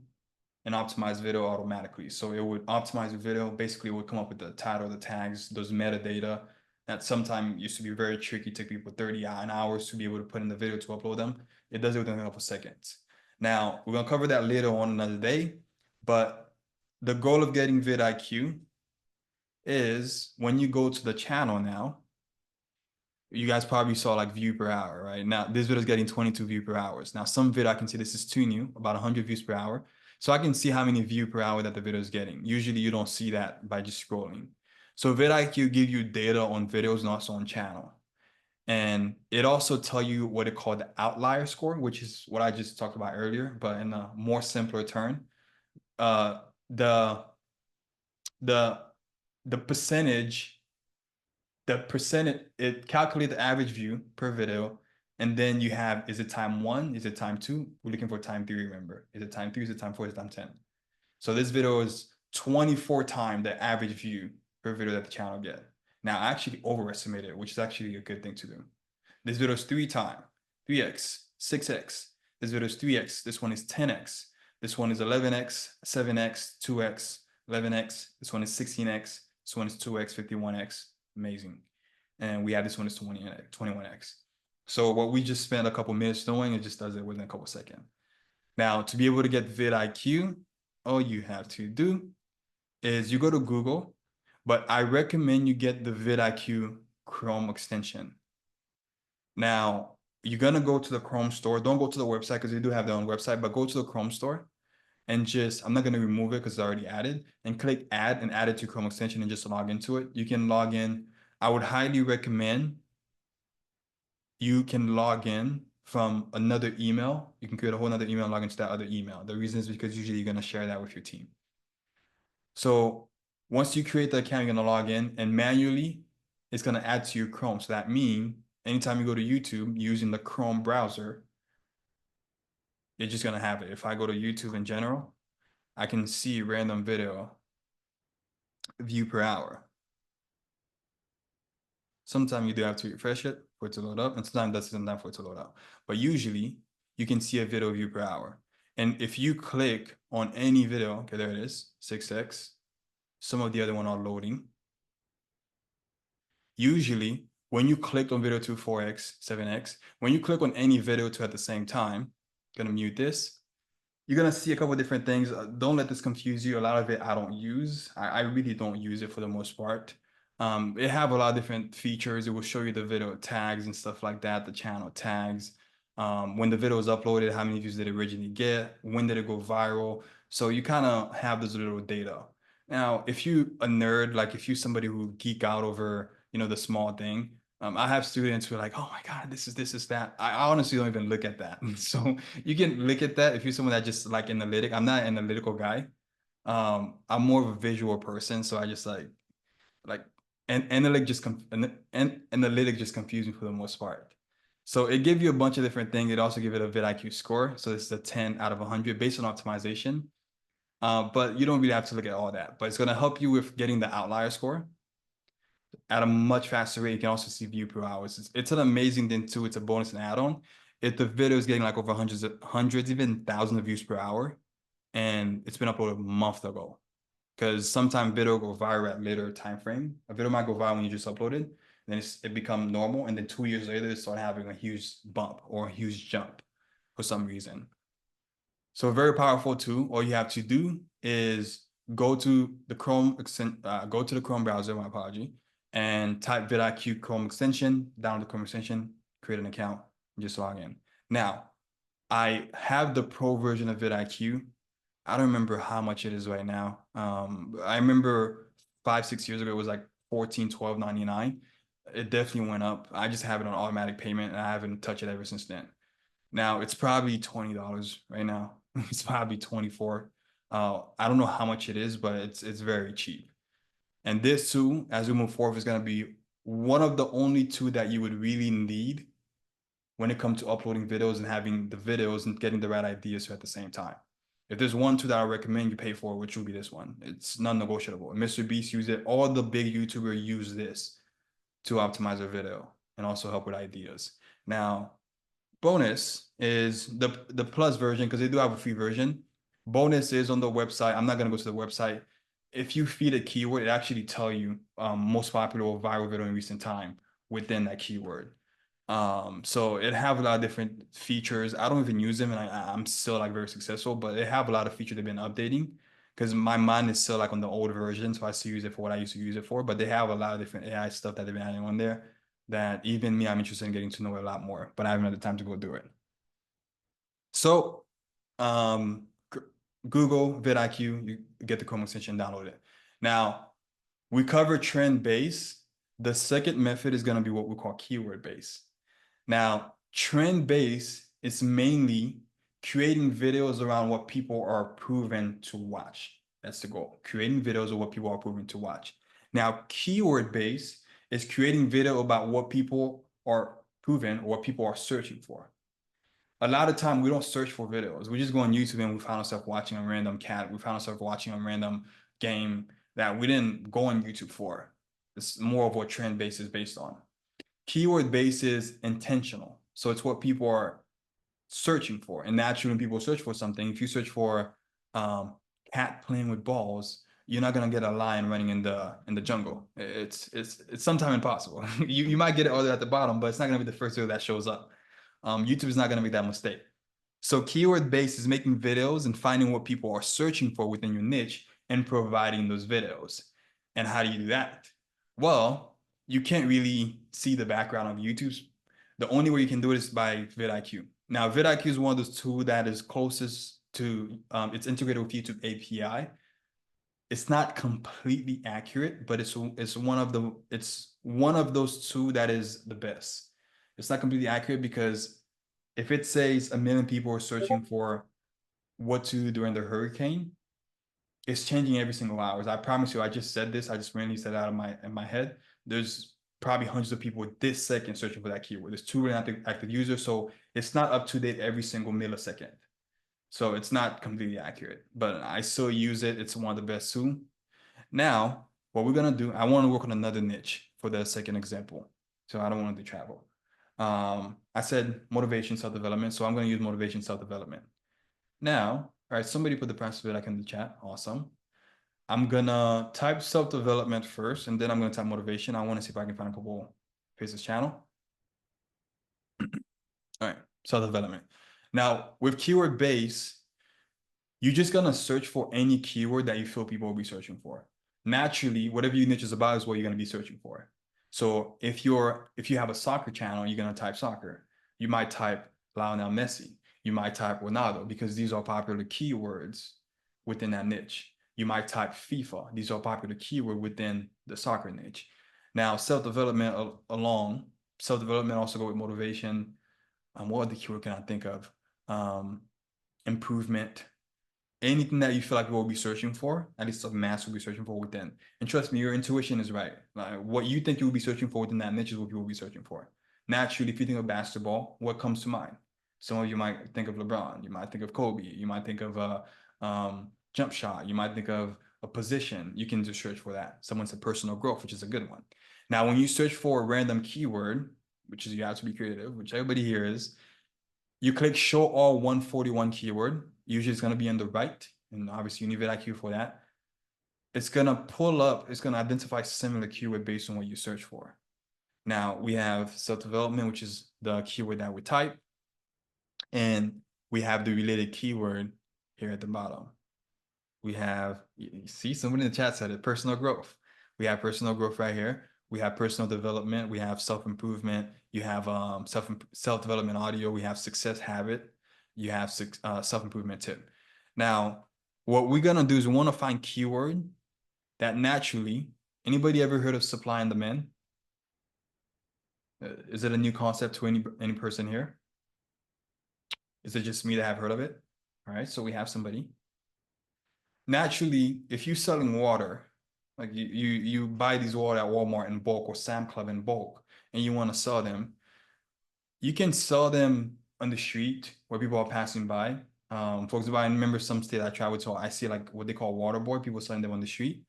and optimize video automatically. So it would optimize your video. Basically, it would come up with the title, the tags, those metadata that sometimes used to be very tricky. It took people 30 hours to be able to put in the video to upload them. It does it within a couple seconds. Now, we're going to cover that later on another day, but the goal of getting vidIQ is when you go to the channel now, you guys probably saw like view per hour, right? Now, this video is getting 22 view per hours. Now, some video I can see this is too new, about 100 views per hour. So I can see how many view per hour that the video is getting. Usually you don't see that by just scrolling. So vidIQ gives you data on videos and also on channel. And it also tell you what it called the outlier score, which is what I just talked about earlier, but in a more simpler term. The percentage, it calculates the average view per video. And then you have, is it time 1? Is it time 2? We're looking for time 3, remember. Is it time 3? Is it time 4? Is it time 10? So this video is 24 times the average view per video that the channel get. Now, I actually overestimated it, which is actually a good thing to do. This video is 3x, 6x. This video is 3x. This one is 10x. This one is 11x, 7x, 2x, 11x. This one is 16x. This one is 2x, 51x. Amazing. And we have this one is 21x. So what we just spent a couple minutes doing, it just does it within a couple seconds. Now, to be able to get vidIQ, all you have to do is you go to Google, but I recommend you get the vidIQ Chrome extension. Now, you're going to go to the Chrome store. Don't go to the website because they do have their own website, but go to the Chrome store and just, I'm not going to remove it because it's already added, and click add and add it to Chrome extension and just log into it. You can log in. I would highly recommend you can log in from another email. You can create a whole other email and log into that other email. The reason is because usually you're going to share that with your team. So once you create the account, you're going to log in and manually it's going to add to your Chrome. So that means anytime you go to YouTube using the Chrome browser, it's just going to have it. If I go to YouTube in general, I can see random video view per hour. Sometimes you do have to refresh it for it to load up, and sometimes that's enough for it to load up. But usually you can see a video view per hour. And if you click on any video, okay, there it is, 6x. Some of the other one are loading. Usually when you click on video 2, 4x, 7x, when you click on any video 2 at the same time, I'm gonna mute this, you're gonna see a couple of different things. Don't let this confuse you. A lot of it I don't use. I really don't use it for the most part. It have a lot of different features. It will show you the video tags and stuff like that, the channel tags, when the video was uploaded, how many views did it originally get, when did it go viral. So you kind of have this little data. Now, if you a nerd, like if you somebody who geek out over, the small thing, I have students who are like, oh my God, this is that. I honestly don't even look at that. So you can look at that if you're someone that just like analytic. I'm not an analytical guy. I'm more of a visual person. So I just like and analytic just confuse me for the most part. So it gives you a bunch of different things. It also gives it a vidIQ score. So it's a 10 out of 100 based on optimization. But you don't really have to look at all that. But it's going to help you with getting the outlier score at a much faster rate. You can also see view per hour. It's an amazing thing too. It's a bonus and add-on. If the video is getting like over hundreds, even thousands of views per hour, and it's been uploaded a month ago, because sometimes video go viral at later time frame. A video might go viral when you just upload it, then it become normal, and then 2 years later, it start having a huge bump or a huge jump for some reason. So very powerful tool. All you have to do is go to the Chrome browser, my apology, and type vidIQ Chrome extension, download the Chrome extension, create an account, and just log in. Now, I have the pro version of vidIQ. I don't remember how much it is right now. I remember 5-6 years ago, it was like $14, $12.99. It definitely went up. I just have it on automatic payment and I haven't touched it ever since then. Now it's probably $20 right now. It's probably 24. I don't know how much it is, but it's very cheap. And this too, as we move forward, is going to be one of the only two that you would really need when it comes to uploading videos and having the videos and getting the right ideas at the same time. If there's one tool that I recommend you pay for, which will be this one. It's non-negotiable. Mr. Beast use it. All the big YouTubers use this to optimize their video and also help with ideas. Now, bonus is the plus version, because they do have a free version. Bonus is on the website. I'm not gonna go to the website. If you feed a keyword, it actually tell you most popular or viral video in recent time within that keyword. So it have a lot of different features. I don't even use them, and I'm still like very successful, but they have a lot of features they've been updating, because my mind is still like on the old version, so I still use it for what I used to use it for. But they have a lot of different AI stuff that they've been adding on there that even me, I'm interested in getting to know a lot more, but I haven't had the time to go do it. So Google vidIQ, you get the Chrome extension, download it. Now, we cover trend base. The second method is going to be what we call keyword base. Now, trend base is mainly creating videos around what people are proven to watch. That's the goal, creating videos of what people are proven to watch. Now, keyword base is creating video about what people are proven or what people are searching for. A lot of time we don't search for videos. We just go on YouTube and we find ourselves watching a random cat. We found ourselves watching a random game that we didn't go on YouTube for. It's more of what trend base is based on. Keyword base is intentional. So it's what people are searching for. And naturally, when people search for something, if you search for cat playing with balls, you're not gonna get a lion running in the jungle. It's sometimes impossible. you might get it all the way at the bottom, but it's not gonna be the first video that shows up. YouTube is not gonna make that mistake. So keyword based is making videos and finding what people are searching for within your niche and providing those videos. And how do you do that? Well, you can't really see the background of YouTube's. The only way you can do it is by vidIQ. Now, vidIQ is one of those tools that is closest to, it's integrated with YouTube API. It's not completely accurate, but it's one of those two that is the best. It's not completely accurate because if it says 1 million people are searching for what to do during the hurricane, it's changing every single hours. I promise you, I just said this. I just randomly said it out of in my head. There's probably hundreds of people this second searching for that keyword. There's 2 million active users, so it's not up to date every single millisecond. So it's not completely accurate, but I still use it. It's one of the best too. Now, what we're gonna do, I want to work on another niche for the second example. So I don't want to do travel. I said motivation, self-development. So I'm going to use motivation, self-development. Now, all right, somebody put the price of it in the chat. Awesome. I'm gonna type self-development first, and then I'm gonna type motivation. I want to see if I can find a couple faces channel. All right, self-development. Now, with keyword base, you're just gonna search for any keyword that you feel people will be searching for. Naturally, whatever your niche is about is what you're gonna be searching for. So if you have a soccer channel, you're gonna type soccer. You might type Lionel Messi. You might type Ronaldo, because these are popular keywords within that niche. You might type FIFA. These are popular keywords within the soccer niche. Now, self-development self-development also go with motivation. What other keyword can I think of? Improvement. Anything that you feel like people will be searching for, at least a mass will be searching for within. And trust me, your intuition is right. Like, what you think you will be searching for within that niche is what people will be searching for. Naturally, if you think of basketball, what comes to mind? Some of you might think of LeBron. You might think of Kobe. You might think of a jump shot. You might think of a position. You can just search for that. Someone said personal growth, which is a good one. Now, when you search for a random keyword, which is you have to be creative, which everybody here is, you click show all 141 keyword. Usually it's going to be on the right. And obviously you need vidIQ for that. It's going to pull up, it's going to identify similar keyword based on what you search for. Now we have self-development, which is the keyword that we type. And we have the related keyword here at the bottom. We have, you see, somebody in the chat said it, personal growth. We have personal growth right here. We have personal development. We have self-improvement. You have self-development audio. We have success habit. You have self-improvement tip. Now, what we're going to do is we want to find keyword that naturally, anybody ever heard of supply and demand? Is it a new concept to any person here? Is it just me that have heard of it? All right, so we have somebody. Naturally, if you're selling water, like you buy these water at Walmart in bulk or Sam Club in bulk, and you want to sell them, you can sell them on the street where people are passing by. For example, I remember some state I traveled to, I see like what they call waterboard, people selling them on the street.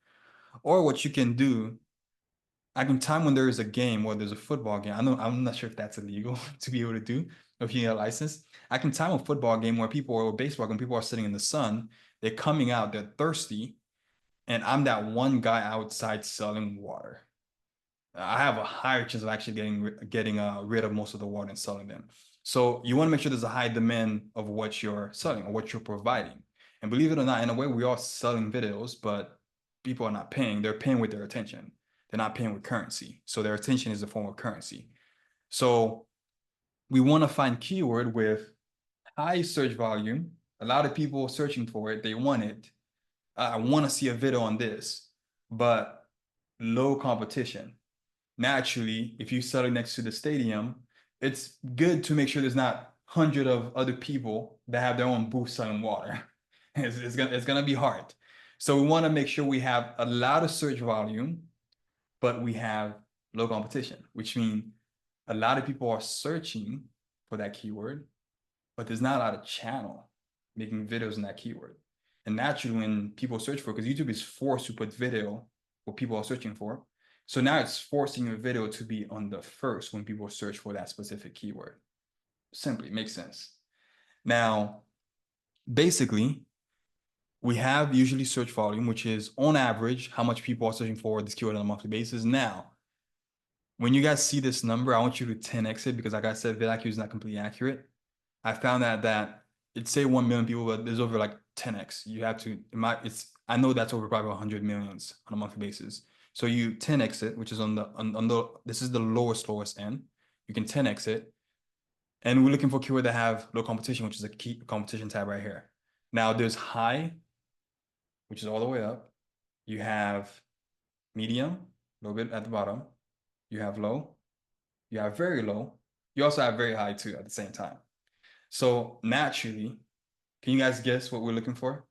Or what you can do, I can time when there is a game or there's a football game. I know I'm not sure if that's illegal to be able to do if you need a license. I can time a football game where people or baseball when people are sitting in the sun, they're coming out, they're thirsty, and I'm that one guy outside selling water. I have a higher chance of actually getting rid of most of the water and selling them. So you want to make sure there's a high demand of what you're selling or what you're providing. And believe it or not, in a way, we are selling videos, but people are not paying. They're paying with their attention. They're not paying with currency. So their attention is a form of currency. So we want to find keyword with high search volume. A lot of people searching for it. They want it. I want to see a video on this, but low competition. Naturally, if you sell it next to the stadium, it's good to make sure there's not hundred of other people that have their own booth selling water. It's gonna be hard. So we want to make sure we have a lot of search volume, but we have low competition, which means a lot of people are searching for that keyword, but there's not a lot of channel making videos in that keyword. And naturally, when people search for, because YouTube is forced to put video what people are searching for, so now it's forcing your video to be on the first when people search for that specific keyword. Simply makes sense. Now, basically, we have usually search volume, which is on average how much people are searching for this keyword on a monthly basis. Now, when you guys see this number, I want you to 10x it because, like I said, VidIQ is not completely accurate. I found that it's say 1 million people, but there's over like 10x. You have to, I know that's over probably 100 millions on a monthly basis. So you 10x it, which is on the this is the lowest end. You can 10x it. And we're looking for keyword that have low competition, which is a key competition tab right here. Now there's high, which is all the way up. You have medium, a little bit at the bottom. You have low. You have very low. You also have very high too at the same time. So naturally, can you guys guess what we're looking for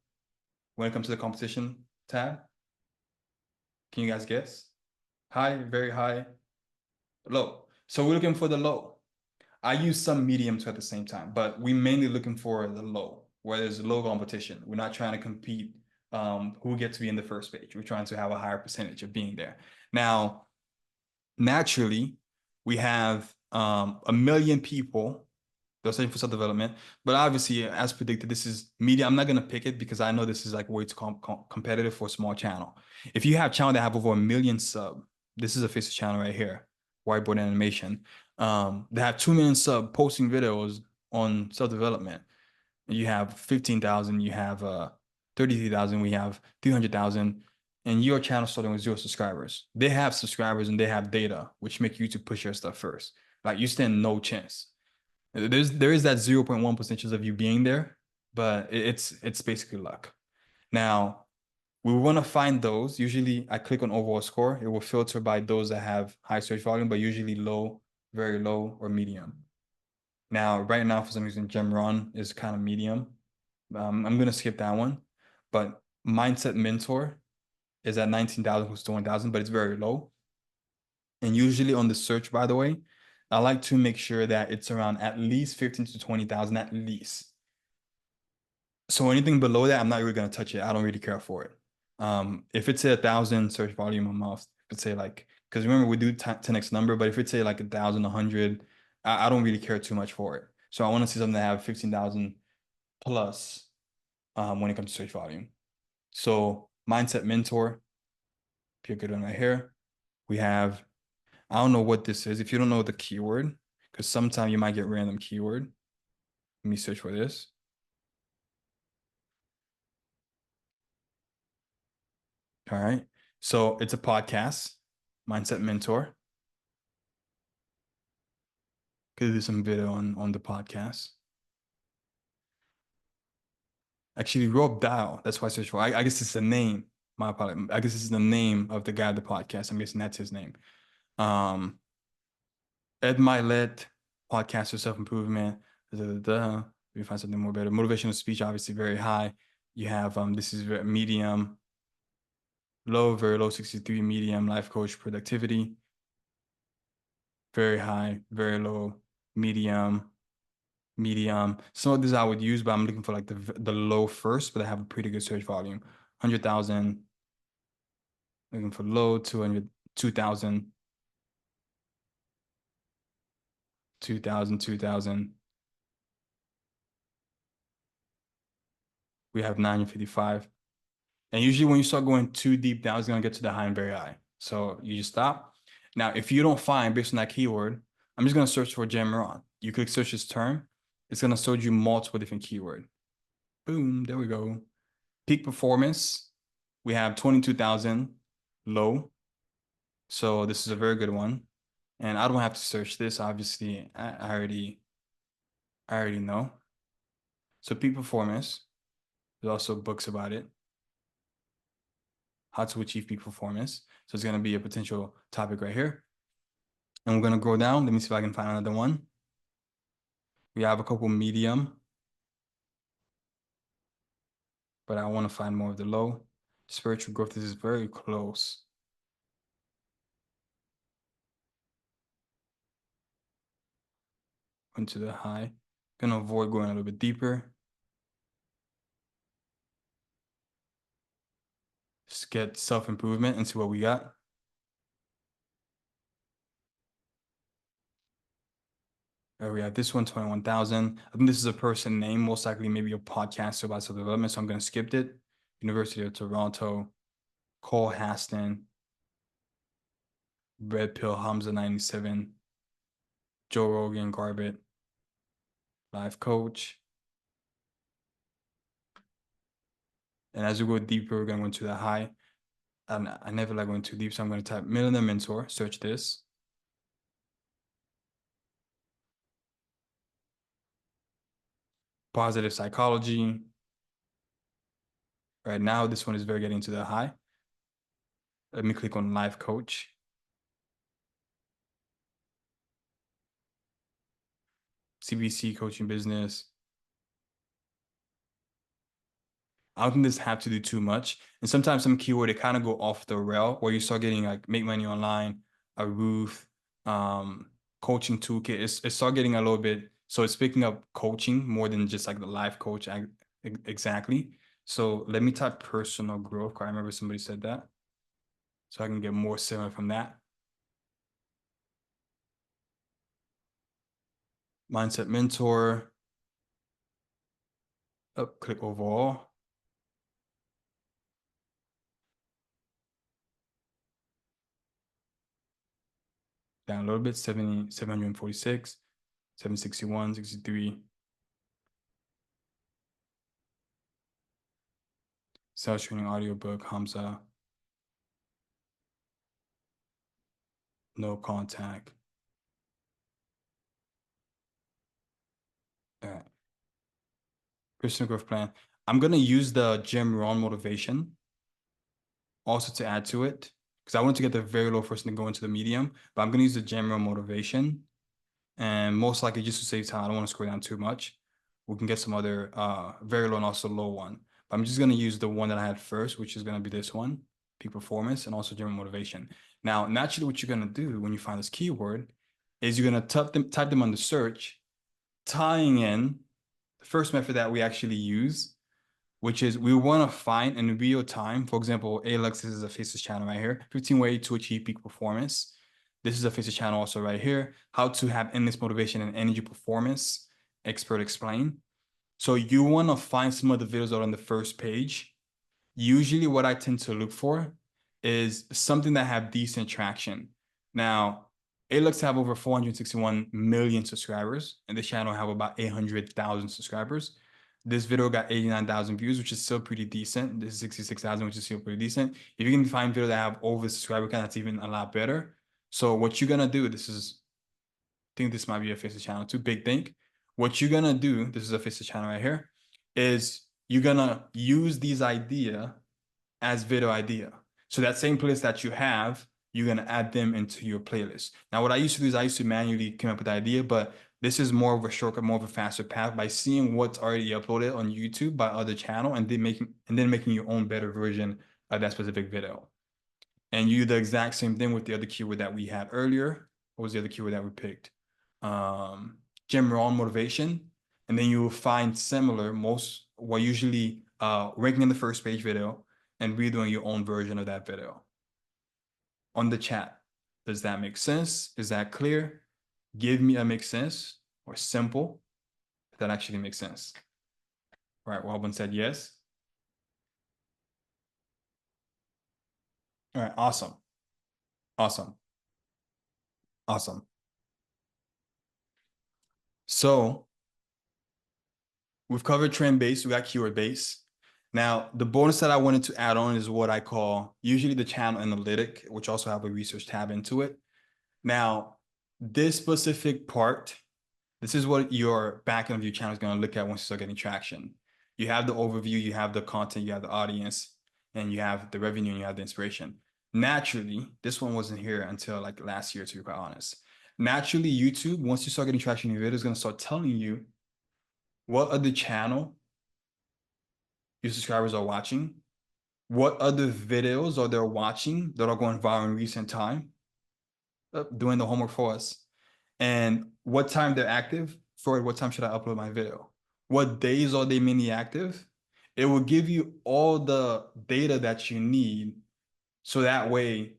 when it comes to the competition tab? Can you guys guess? High, very high, low. So we're looking for the low. I use some medium too at the same time, but we mainly looking for the low, where there's low competition. We're not trying to compete who gets to be in the first page. We're trying to have a higher percentage of being there. Now, naturally, we have 1 million people they're searching for self-development, but obviously, as predicted, this is media. I'm not gonna pick it because I know this is like way too competitive for a small channel. If you have channel that have over 1 million sub, this is a faceless channel right here, whiteboard animation. They have 2 million sub posting videos on self-development. You have 15,000, you have 33,000, we have 300,000, and your channel starting with 0 subscribers. They have subscribers and they have data, which make you to push your stuff first. Like you stand no chance. There is that 0.1% chance of you being there, but it's basically luck. Now, we want to find those. Usually I click on overall score. It will filter by those that have high search volume, but usually low, very low, or medium. Now, right now, for some reason, Gemron is kind of medium. I'm going to skip that one. But Mindset Mentor is at 19,000 close to 1,000, but it's very low. And usually on the search, by the way, I like to make sure that it's around at least 15 to 20,000 at least. So anything below that, I'm not really gonna touch it. I don't really care for it. If it's 1,000 search volume a month, if it's say like, because remember we do 10x number, but if it's say like 1,000, 100, I don't really care too much for it. So I want to see something that have 15,000 plus when it comes to search volume. So Mindset Mentor, pick a good one right here. We have, I don't know what this is. If you don't know the keyword, because sometimes you might get random keyword. Let me search for this. All right. So it's a podcast, Mindset Mentor. Could do some video on the podcast. Actually, Rob Dow. That's why I searched for. I guess it's the name. My apologies. I guess this is the name of the guy of the podcast. I'm guessing that's his name. Ed Milet, podcast for self-improvement. We find something more better. Motivational speech, obviously very high. You have this is medium, low, very low, 63, medium, life coach, productivity. Very high, very low, medium, medium. Some of these I would use, but I'm looking for like the low first, but I have a pretty good search volume. 100,000. Looking for low, 200, 2,000. 2,000, 2,000. We have 955. And usually when you start going too deep down, it's going to get to the high and very high. So you just stop. Now, if you don't find, based on that keyword, I'm just going to search for Jamron. You click search this term. It's going to show you multiple different keywords. Boom, there we go. Peak performance, we have 22,000 low. So this is a very good one. And I don't have to search this. Obviously, I already know. So peak performance, there's also books about it. How to achieve peak performance. So it's going to be a potential topic right here. And we're going to go down. Let me see if I can find another one. We have a couple medium, but I want to find more of the low. Spiritual growth, this is very close. Into the high. Going to avoid going a little bit deeper. Just get self-improvement and see what we got. There we have this one, 21,000. I think this is a person name, most likely maybe a podcaster about self-development, so I'm going to skip it. University of Toronto, Cole Haston, Red Pill Hamza 97, Joe Rogan, Garbett, Life Coach. And as we go deeper, we're going to go into the high. And I never like going too deep, so I'm going to type Millionaire Mentor, search this. Positive psychology. Right now, this one is very getting to the high. Let me click on Life Coach. CBC coaching business. I don't think this have to do too much. And sometimes some keyword, they kind of go off the rail where you start getting like make money online, a roof, coaching toolkit. It start getting a little bit, so it's picking up coaching more than just like the life coach exactly. So let me type personal growth. I remember somebody said that. So I can get more similar from that. Mindset mentor. Up, click overall. Down a little bit, 746, 761, 63. Sales training audiobook, Hamza. No contact. All right. Personal growth plan. I'm going to use the Jim Rohn motivation also to add to it because I want to get the very low first and then go into the medium, but I'm going to use the Jim Rohn motivation and most likely just to save time. I don't want to scroll down too much. We can get some other very low and also low one, but I'm just going to use the one that I had first, which is going to be this one, peak performance and also Jim Rohn motivation. Now, naturally, what you're going to do when you find this keyword is you're going to type them on the search, tying in the first method that we actually use, which is we want to find in real time. For example, Alex, this is a faceless channel right here, 15 ways to achieve peak performance. This is a faceless channel also right here, how to have endless motivation and energy performance, expert explain. So you want to find some of the videos that are on the first page. Usually what I tend to look for is something that have decent traction. Now, it looks to have over 461 million subscribers, and this channel have about 800,000 subscribers. This video got 89,000 views, which is still pretty decent. This is 66,000, which is still pretty decent. If you can find videos that have over subscriber count, that's even a lot better. So what you're gonna do, I think this might be a faceless channel too, big think. What you're gonna do, this is a faceless channel right here, is you're gonna use these idea as video idea. So that same playlist that you have, you're going to add them into your playlist. Now, what I used to do is I used to manually come up with the idea, but this is more of a shortcut, more of a faster path by seeing what's already uploaded on YouTube by other channel and then making your own better version of that specific video. And you do the exact same thing with the other keyword that we had earlier. What was the other keyword that we picked? Jim Rohn motivation. And then you will find similar, usually ranking in the first page video and redoing your own version of that video on the chat. Does that make sense? Is that clear? Give me a makes sense or simple that actually makes sense. All right, Robin said yes. All right, awesome. Awesome. Awesome. So we've covered trend base, we got keyword base. Now, the bonus that I wanted to add on is what I call usually the channel analytic, which also have a research tab into it. Now, this specific part, this is what your backend of your channel is going to look at once you start getting traction. You have the overview, you have the content, you have the audience, and you have the revenue, and you have the inspiration. Naturally, this one wasn't here until like last year, to be quite honest. Naturally, YouTube, once you start getting traction in your video, is going to start telling you what other channel your subscribers are watching, what other videos are they watching that are going viral in recent time, doing the homework for us, and what time they're active. For what time should I upload my video? What days are they mainly active? It will give you all the data that you need, so that way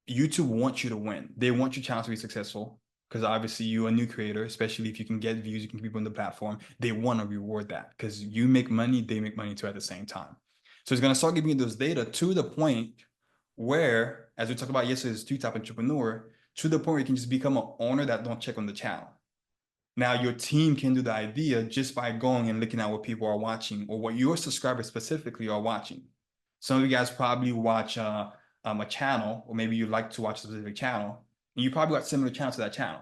YouTube wants you to win. They want your channel to be successful because obviously you're a new creator, especially if you can get views, you can keep people on the platform. They want to reward that because you make money, they make money too at the same time. So it's going to start giving you those data to the point where, as we talked about yesterday's two-type entrepreneur, to the point where you can just become an owner that don't check on the channel. Now your team can do the idea just by going and looking at what people are watching or what your subscribers specifically are watching. Some of you guys probably watch a channel, or maybe you like to watch a specific channel, and you probably got similar channels to that channel.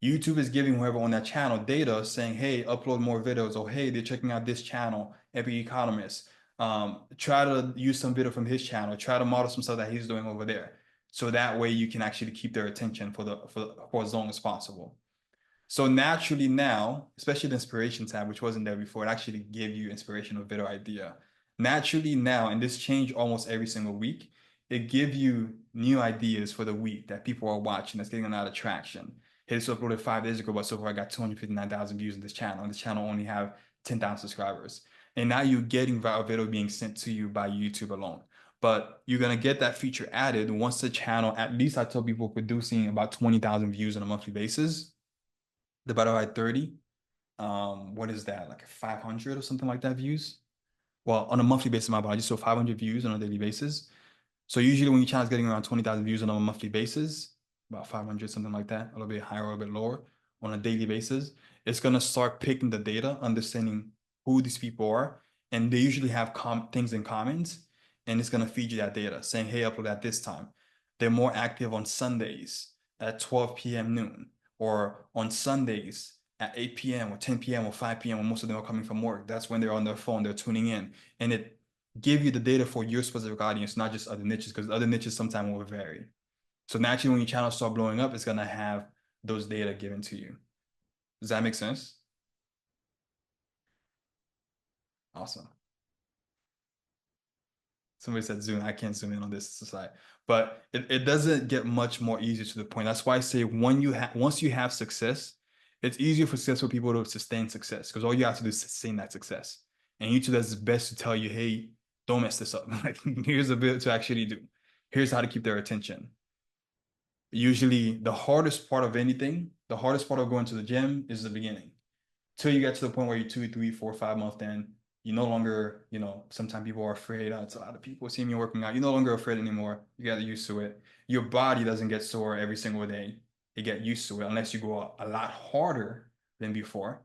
YouTube is giving whoever on that channel data saying, hey, upload more videos, or hey, they're checking out this channel, Epic Economist. Try to use some video from his channel, try to model some stuff that he's doing over there. So that way you can actually keep their attention for as long as possible. So naturally now, especially the inspiration tab, which wasn't there before, it actually gave you inspirational video idea. Naturally now, and this changed almost every single week, it gives you new ideas for the week that people are watching, that's getting a lot of traction. Hey, this was uploaded 5 days ago, but so far I got 259,000 views in this channel, and this channel only have 10,000 subscribers. And now you're getting viral video being sent to you by YouTube alone. But you're gonna get that feature added once the channel, at least I tell people, producing about 20,000 views on a monthly basis. The battle at 30, what is that, like 500 or something like that views? Well, on a monthly basis, my body, so 500 views on a daily basis. So usually when your channel is getting around 20,000 views on a monthly basis, about 500, something like that, a little bit higher or a bit lower on a daily basis, it's gonna start picking the data, understanding who these people are, and they usually have things in commons, and it's gonna feed you that data, saying, hey, upload at this time. They're more active on Sundays at 12 p.m. noon, or on Sundays at 8 p.m. or 10 p.m. or 5 p.m. when most of them are coming from work. That's when they're on their phone, they're tuning in. And it give you the data for your specific audience, not just other niches, because other niches sometimes will vary. So naturally, when your channel start blowing up, it's gonna have those data given to you. Does that make sense? Awesome. Somebody said zoom. I can't zoom in on this slide, but it doesn't get much more easier to the point. That's why I say once you have success, it's easier for successful people to sustain success, because all you have to do is sustain that success. And YouTube does its best to tell you, hey, don't mess this up. Like, here's a bit to actually do. Here's how to keep their attention. Usually the hardest part of anything, the hardest part of going to the gym is the beginning. Till you get to the point where you're 2, 3, 4, 5 months in, you no longer, sometimes people are afraid. It's a lot of people see me working out. You're no longer afraid anymore. You get used to it. Your body doesn't get sore every single day. You get used to it unless you go a lot harder than before.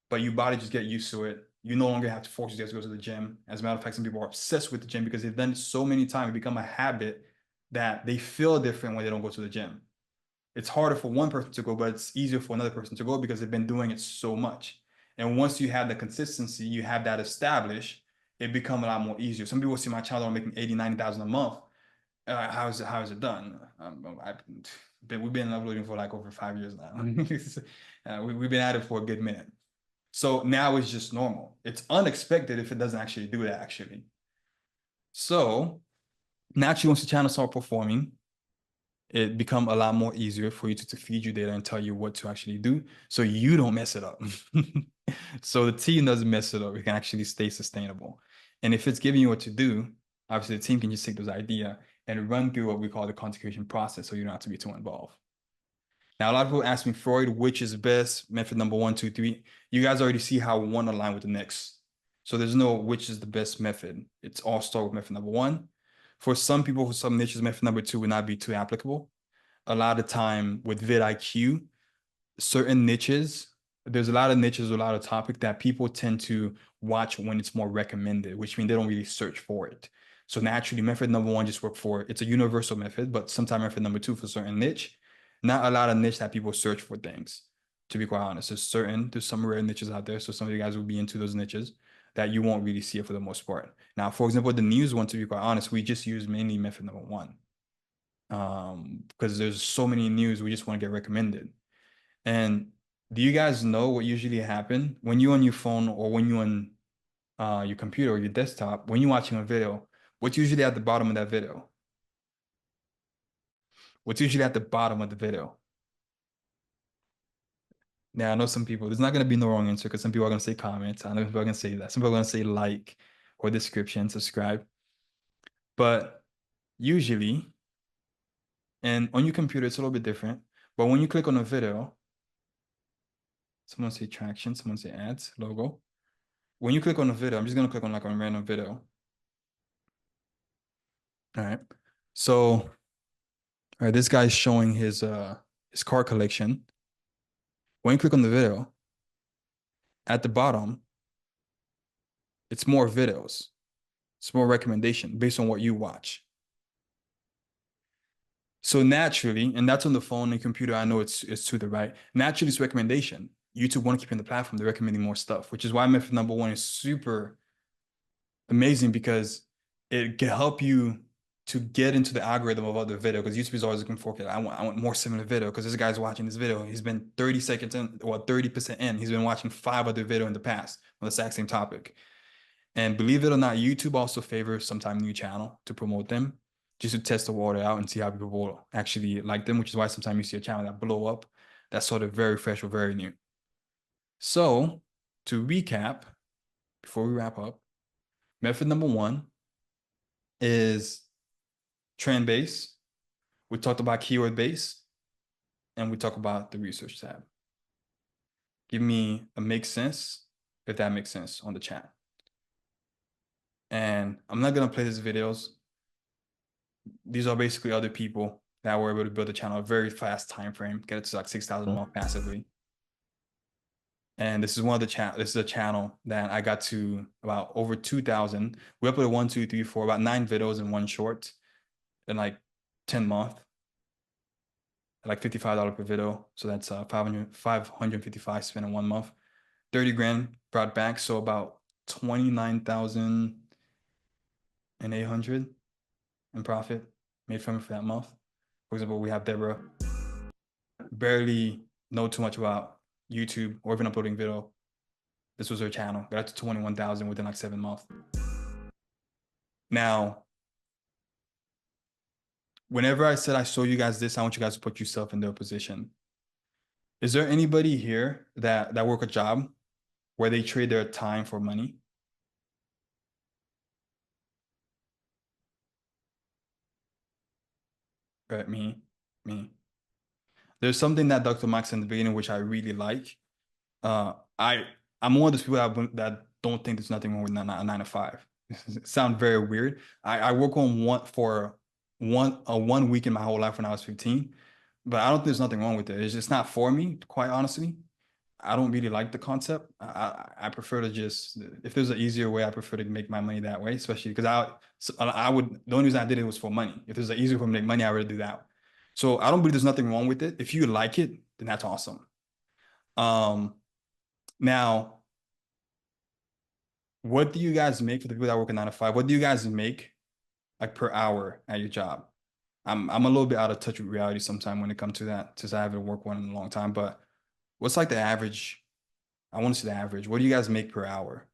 But your body just get used to it. You no longer have to force yourself to go to the gym. As a matter of fact, some people are obsessed with the gym because they've done it so many times, it become a habit that they feel different when they don't go to the gym. It's harder for one person to go, but it's easier for another person to go because they've been doing it so much. And once you have the consistency, you have that established, it becomes a lot more easier. Some people see my channel making 80, 90,000 a month. How is it done? We've been uploading for like over 5 years now. We've been at it for a good minute. So now it's just normal. It's unexpected if it doesn't actually do that, actually. So naturally, once the channel starts performing, it become a lot more easier for you to feed you data and tell you what to actually do, so you don't mess it up. So the team doesn't mess it up. It can actually stay sustainable. And if it's giving you what to do, obviously the team can just take those ideas and run through what we call the content creation process, so you don't have to be too involved. Now, a lot of people ask me, Freud, which is best? Method number 1, 2, 3. You guys already see how one align with the next. So there's no which is the best method. It's all start with method number 1. For some people, for some niches, method number 2 would not be too applicable. A lot of time with vidIQ, certain niches, there's a lot of niches, a lot of topic that people tend to watch when it's more recommended, which means they don't really search for it. So naturally, method number 1 just work for it. It's a universal method, but sometimes method number 2 for certain niche. Not a lot of niche that people search for things, to be quite honest. There's some rare niches out there. So some of you guys will be into those niches that you won't really see it for the most part. Now, for example, the news one, to be quite honest, we just use mainly method number 1. Because there's so many news, we just want to get recommended. And do you guys know what usually happen when you on your phone or when you on your computer or your desktop, when you're watching a video, what's usually at the bottom of that video? What's usually at the bottom of the video? Now, I know some people, there's not going to be no wrong answer because some people are going to say comments. I know people are going to say that. Some people are going to say like or description, subscribe. But usually, and on your computer, it's a little bit different. But when you click on a video, someone say traction, someone say ads, logo. When you click on a video, I'm just going to click on like a random video. All right. So, all right, this guy's showing his car collection. When you click on the video, at the bottom, it's more videos. It's more recommendation based on what you watch. So naturally, and that's on the phone and computer, I know it's to the right. Naturally, it's recommendation. YouTube want to keep in the platform, they're recommending more stuff, which is why method number 1 is super amazing because it can help you to get into the algorithm of other video, because YouTube is always looking for, okay, I want more similar video because this guy's watching this video. He's been 30 seconds in or 30% in. He's been watching 5 other video in the past on the exact same topic. And believe it or not, YouTube also favors sometimes new channel to promote them, just to test the water out and see how people will actually like them, which is why sometimes you see a channel that blow up that's sort of very fresh or very new. So to recap, before we wrap up, method number 1 is trend base. We talked about keyword base, and we talk about the research tab. Give me a makes sense, if that makes sense, on the chat. And I'm not gonna play these videos. These are basically other people that were able to build a channel a very fast time frame, get it to like 6,000 a month passively. And this is one of the this is a channel that I got to about over 2,000. We uploaded 1, 2, 3, 4, about 9 videos in one short in like 10 months. Like $55 per video. So that's 555 spent in 1 month. 30 grand brought back. So about 29,800 in profit made from it for that month. For example, we have Deborah, barely know too much about YouTube or even uploading video. This was her channel. Got to 21,000 within like 7 months. Now, whenever I said I show you guys this, I want you guys to put yourself in their position. Is there anybody here that work a job where they trade their time for money? Right, me. There's something that Dr. Max in the beginning, which I really like. I'm one of those people that don't think there's nothing wrong with a 9 to 5. It sounds very weird. I work on one week in my whole life when I was 15, but I don't think there's nothing wrong with it. It's just not for me, quite honestly. I don't really like the concept. I prefer to just, if there's an easier way, I prefer to make my money that way, especially because I would, the only reason I did it was for money. If there's an easier way to make money, I would do that. So I don't believe there's nothing wrong with it. If you like it, then that's awesome. Now, what do you guys make for the people that work a 9 to 5? What do you guys make like per hour at your job? I'm a little bit out of touch with reality sometimes when it comes to that, since I haven't worked one in a long time, but what's like the average? I want to see the average. What do you guys make per hour?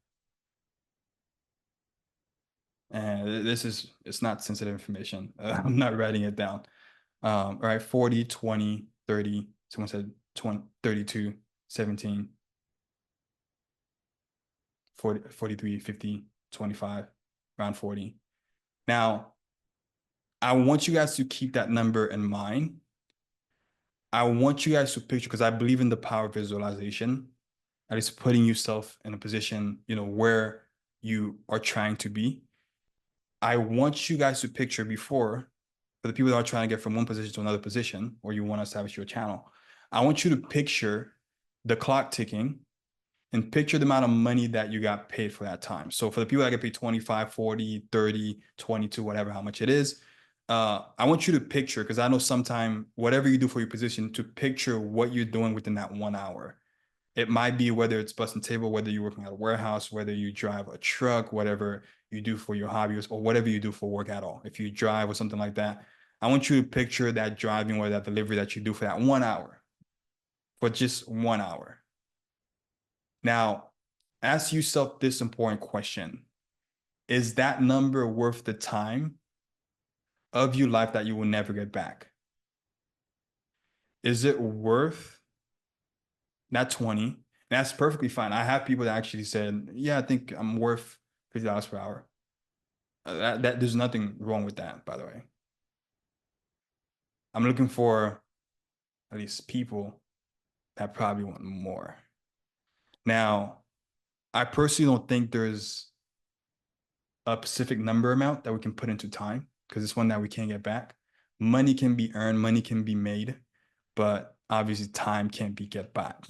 And it's not sensitive information. I'm not writing it down. All right, 40, 20, 30. Someone said 20, 32, 17. 40, 43, 50, 25, around 40. Now, I want you guys to keep that number in mind. I want you guys to picture, because I believe in the power of visualization, at least putting yourself in a position, where you are trying to be. I want you guys to picture before, for the people that are trying to get from one position to another position, or you want to establish your channel, I want you to picture the clock ticking and picture the amount of money that you got paid for that time. So for the people that get paid 25, 40, 30, 22, whatever, how much it is, I want you to picture, because I know sometime whatever you do for your position, to picture what you're doing within that 1 hour. It might be whether it's busting table, whether you're working at a warehouse, whether you drive a truck, whatever you do for your hobbies, or whatever you do for work at all. If you drive or something like that, I want you to picture that driving or that delivery that you do for that 1 hour, for just 1 hour. Now, ask yourself this important question. Is that number worth the time of your life that you will never get back? Is it worth that 20? And that's perfectly fine. I have people that actually said, yeah, I think I'm worth $50 per hour. That there's nothing wrong with that, by the way. I'm looking for at least people that probably want more. Now, I personally don't think there's a specific number amount that we can put into time, because it's one that we can't get back. Money can be earned, money can be made, but obviously time can't be get back.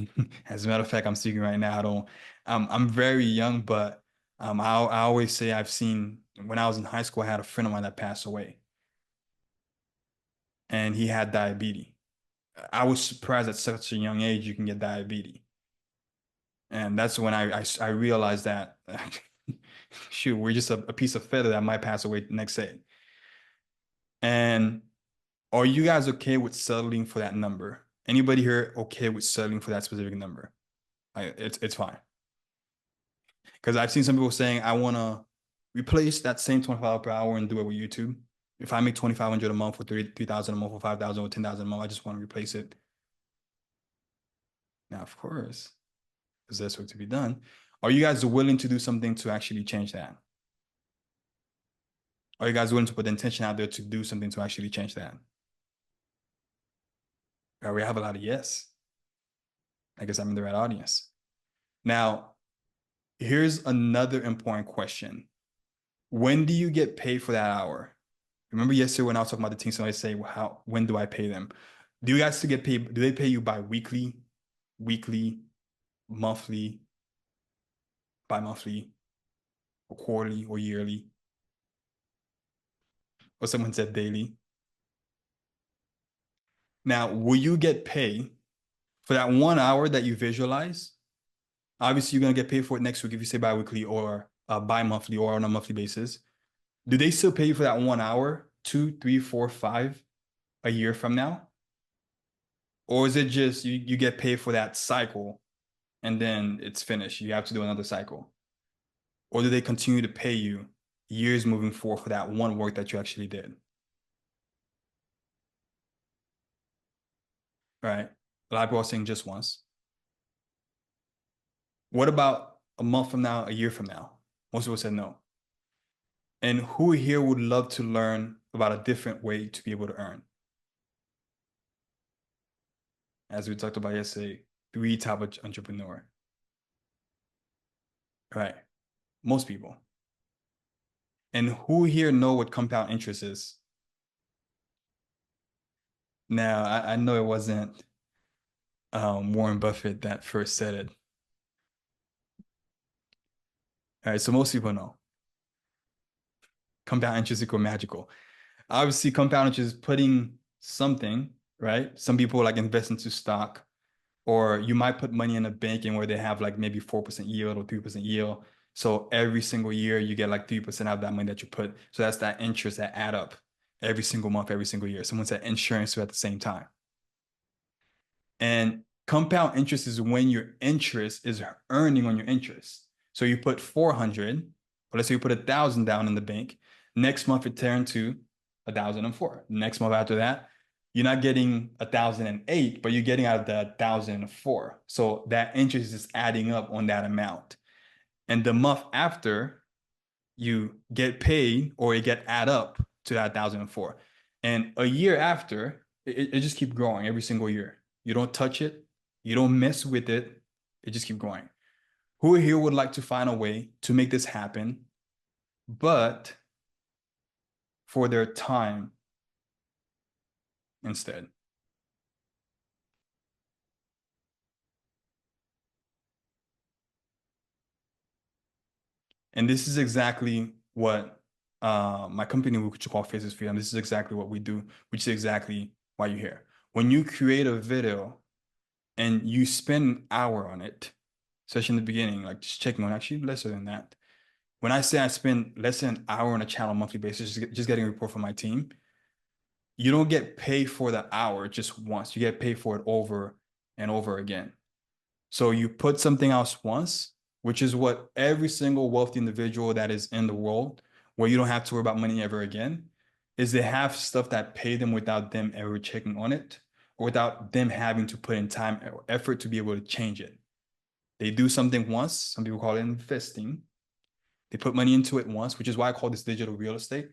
As a matter of fact, I'm speaking right now. I'm very young, but I always say I've seen, when I was in high school, I had a friend of mine that passed away, and he had diabetes. I was surprised at such a young age you can get diabetes. And that's when I realized that, shoot, we're just a piece of feather that might pass away next day. And are you guys okay with settling for that number? Anybody here okay with settling for that specific number? It's fine. Because I've seen some people saying, I want to replace that same 25 per hour and do it with YouTube. If I make 2,500 a month, or 3,000 a month, or 5,000, or 10,000 a month, I just want to replace it. Now, of course, because there's work to be done. Are you guys willing to do something to actually change that? Are you guys willing to put the intention out there to do something to actually change that? We have a lot of yes. I guess I'm in the right audience. Now, here's another important question. When do you get paid for that hour? Remember yesterday when I was talking about the team, somebody say, well, when do I pay them? Do you guys still get paid? Do they pay you bi-weekly, weekly, monthly, bi-monthly, or quarterly, or yearly? Or someone said daily. Now, will you get paid for that 1 hour that you visualize? Obviously, you're going to get paid for it next week if you say bi-weekly, or bi-monthly, or on a monthly basis. Do they still pay you for that 1 hour, 2, 3, 4, 5 a year from now? Or is it just you get paid for that cycle and then it's finished? You have to do another cycle. Or do they continue to pay you years moving forward for that one work that you actually did? Right? A lot of people are saying just once. What about a month from now, a year from now? Most people said no. And who here would love to learn about a different way to be able to earn? As we talked about yesterday, 3 type of entrepreneur. Right? Most people. And who here know what compound interest is? Now, I know it wasn't Warren Buffett that first said it. All right, so most people know. Compound interest equal magical. Obviously, compound interest is putting something, right? Some people like invest into stock, or you might put money in a bank and where they have like maybe 4% yield or 3% yield. So every single year you get like 3% out of that money that you put. So that's that interest that add up every single month, every single year. Someone said insurance at the same time. And compound interest is when your interest is earning on your interest. So you put 400, or let's say you put 1,000 down in the bank. Next month it turned to 1,004. Next month after that, you're not getting 1,008, but you're getting out of the 1,004. So that interest is adding up on that amount. And the month after, you get paid or it get add up to that 1,004. And a year after, it just keep growing every single year. You don't touch it, you don't mess with it, it just keep growing. Who here would like to find a way to make this happen, but for their time instead? And this is exactly what my company, which we call Faceless, and this is exactly what we do, which is exactly why you're here. When you create a video and you spend an hour on it, especially in the beginning, like just checking on, actually lesser than that. When I say I spend less than an hour on a channel monthly basis, just getting a report from my team, you don't get paid for the hour just once. You get paid for it over and over again. So you put something else once, which is what every single wealthy individual that is in the world, where you don't have to worry about money ever again, is they have stuff that pay them without them ever checking on it, or without them having to put in time or effort to be able to change it. They do something once, some people call it investing. They put money into it once, which is why I call this digital real estate,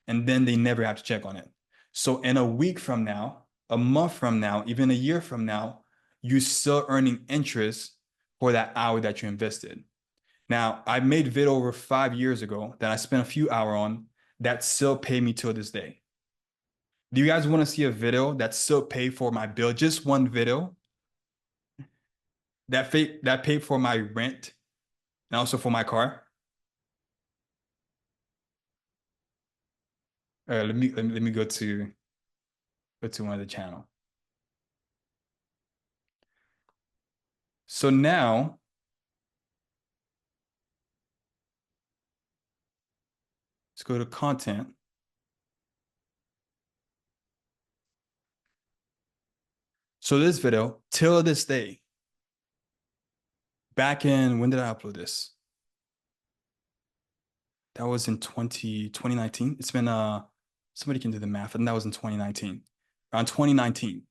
and then they never have to check on it. So in a week from now, a month from now, even a year from now, you're still earning interest for that hour that you invested. Now, I made a video over 5 years ago that I spent a few hours on that still pay me till this day. Do you guys want to see a video that still paid for my bill? Just one video that paid for my rent and also for my car? Let me go to one of the channel. So now, let's go to content. So this video, till this day, back in, when did I upload this? That was in 2019. It's been, somebody can do the math, and that was in 2019. Around 2019.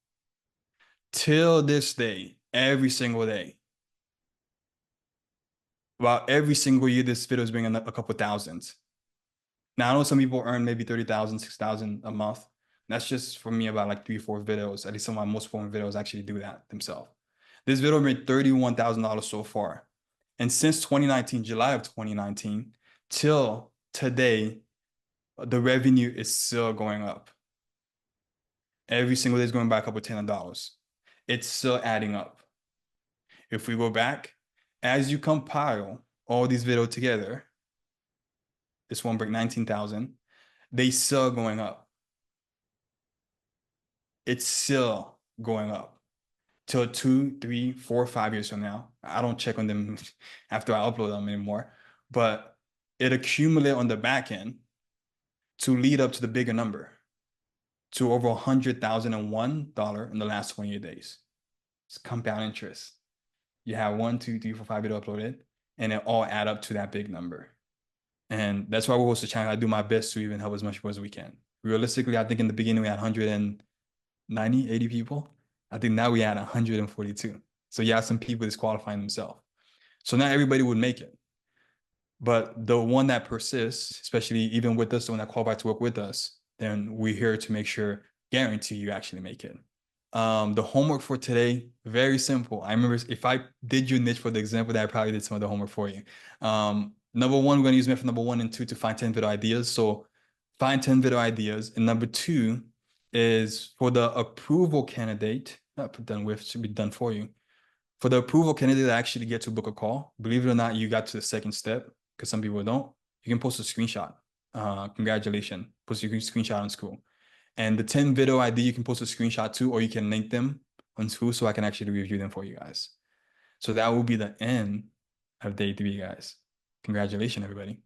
Till this day, every single day. About every single year, this video is bringing a couple thousands. Now, I know some people earn maybe 30,000, 6,000 a month. That's just for me about like 3-4 videos. At least some of my most important videos actually do that themselves. This video made $31,000 so far. And since 2019, July of 2019, till today, the revenue is still going up. Every single day is going back up with $10. It's still adding up. If we go back, as you compile all these videos together, this one break 19,000, they still going up. It's still going up till 2, 3, 4, 5 years from now. I don't check on them after I upload them anymore, but it accumulates on the back end to lead up to the bigger number, to over $100,001 in the last 28 days. It's compound interest. You have 1, 2, 3, 4, 5 videos uploaded, and it all add up to that big number. And that's why we host the channel. I do my best to even help as much as we can. Realistically, I think in the beginning we had 190, 80 people. I think now we had 142. So you have some people disqualifying themselves. So not everybody would make it. But the one that persists, especially even with us, the one that qualified to work with us, then we're here to make sure, guarantee you actually make it. The homework for today, very simple. I remember if I did your niche for the example, that I probably did some of the homework for you. Number one, we're going to use method number 1 and 2 to find 10 video ideas. So find 10 video ideas. And number 2 is for the approval candidate, not done with, should be done for you. For the approval candidate to actually get to book a call, believe it or not, you got to the second step, because some people don't. You can post a screenshot. Congratulations, post your screenshot on school. And the 10 video ID, you can post a screenshot too, or you can link them on school so I can actually review them for you guys. So that will be the end of day 3, guys. Congratulations, everybody.